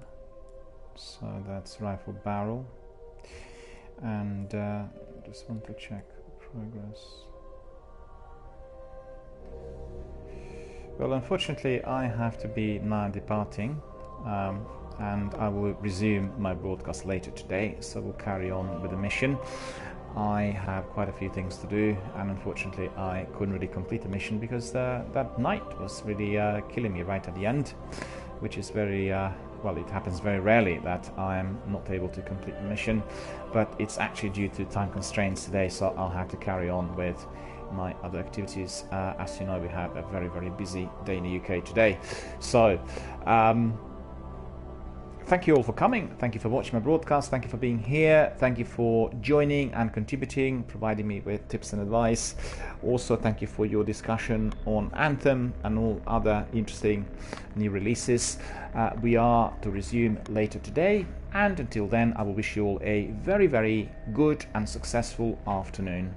so that's rifle barrel, and just want to check progress. Well, unfortunately I have to be now departing, and I will resume my broadcast later today, so we'll carry on with the mission. I have quite a few things to do, and unfortunately I couldn't really complete the mission because that night was really killing me right at the end, which is very well, it happens very rarely that I am not able to complete the mission, but it's actually due to time constraints today, so I'll have to carry on with my other activities. As you know, we have a very, very busy day in the UK today, so thank you all for coming. Thank you for watching my broadcast. Thank you for being here. Thank you for joining and contributing, providing me with tips and advice. Also, thank you for your discussion on Anthem and all other interesting new releases. We are to resume later today, and until then, I will wish you all a very, very good and successful afternoon.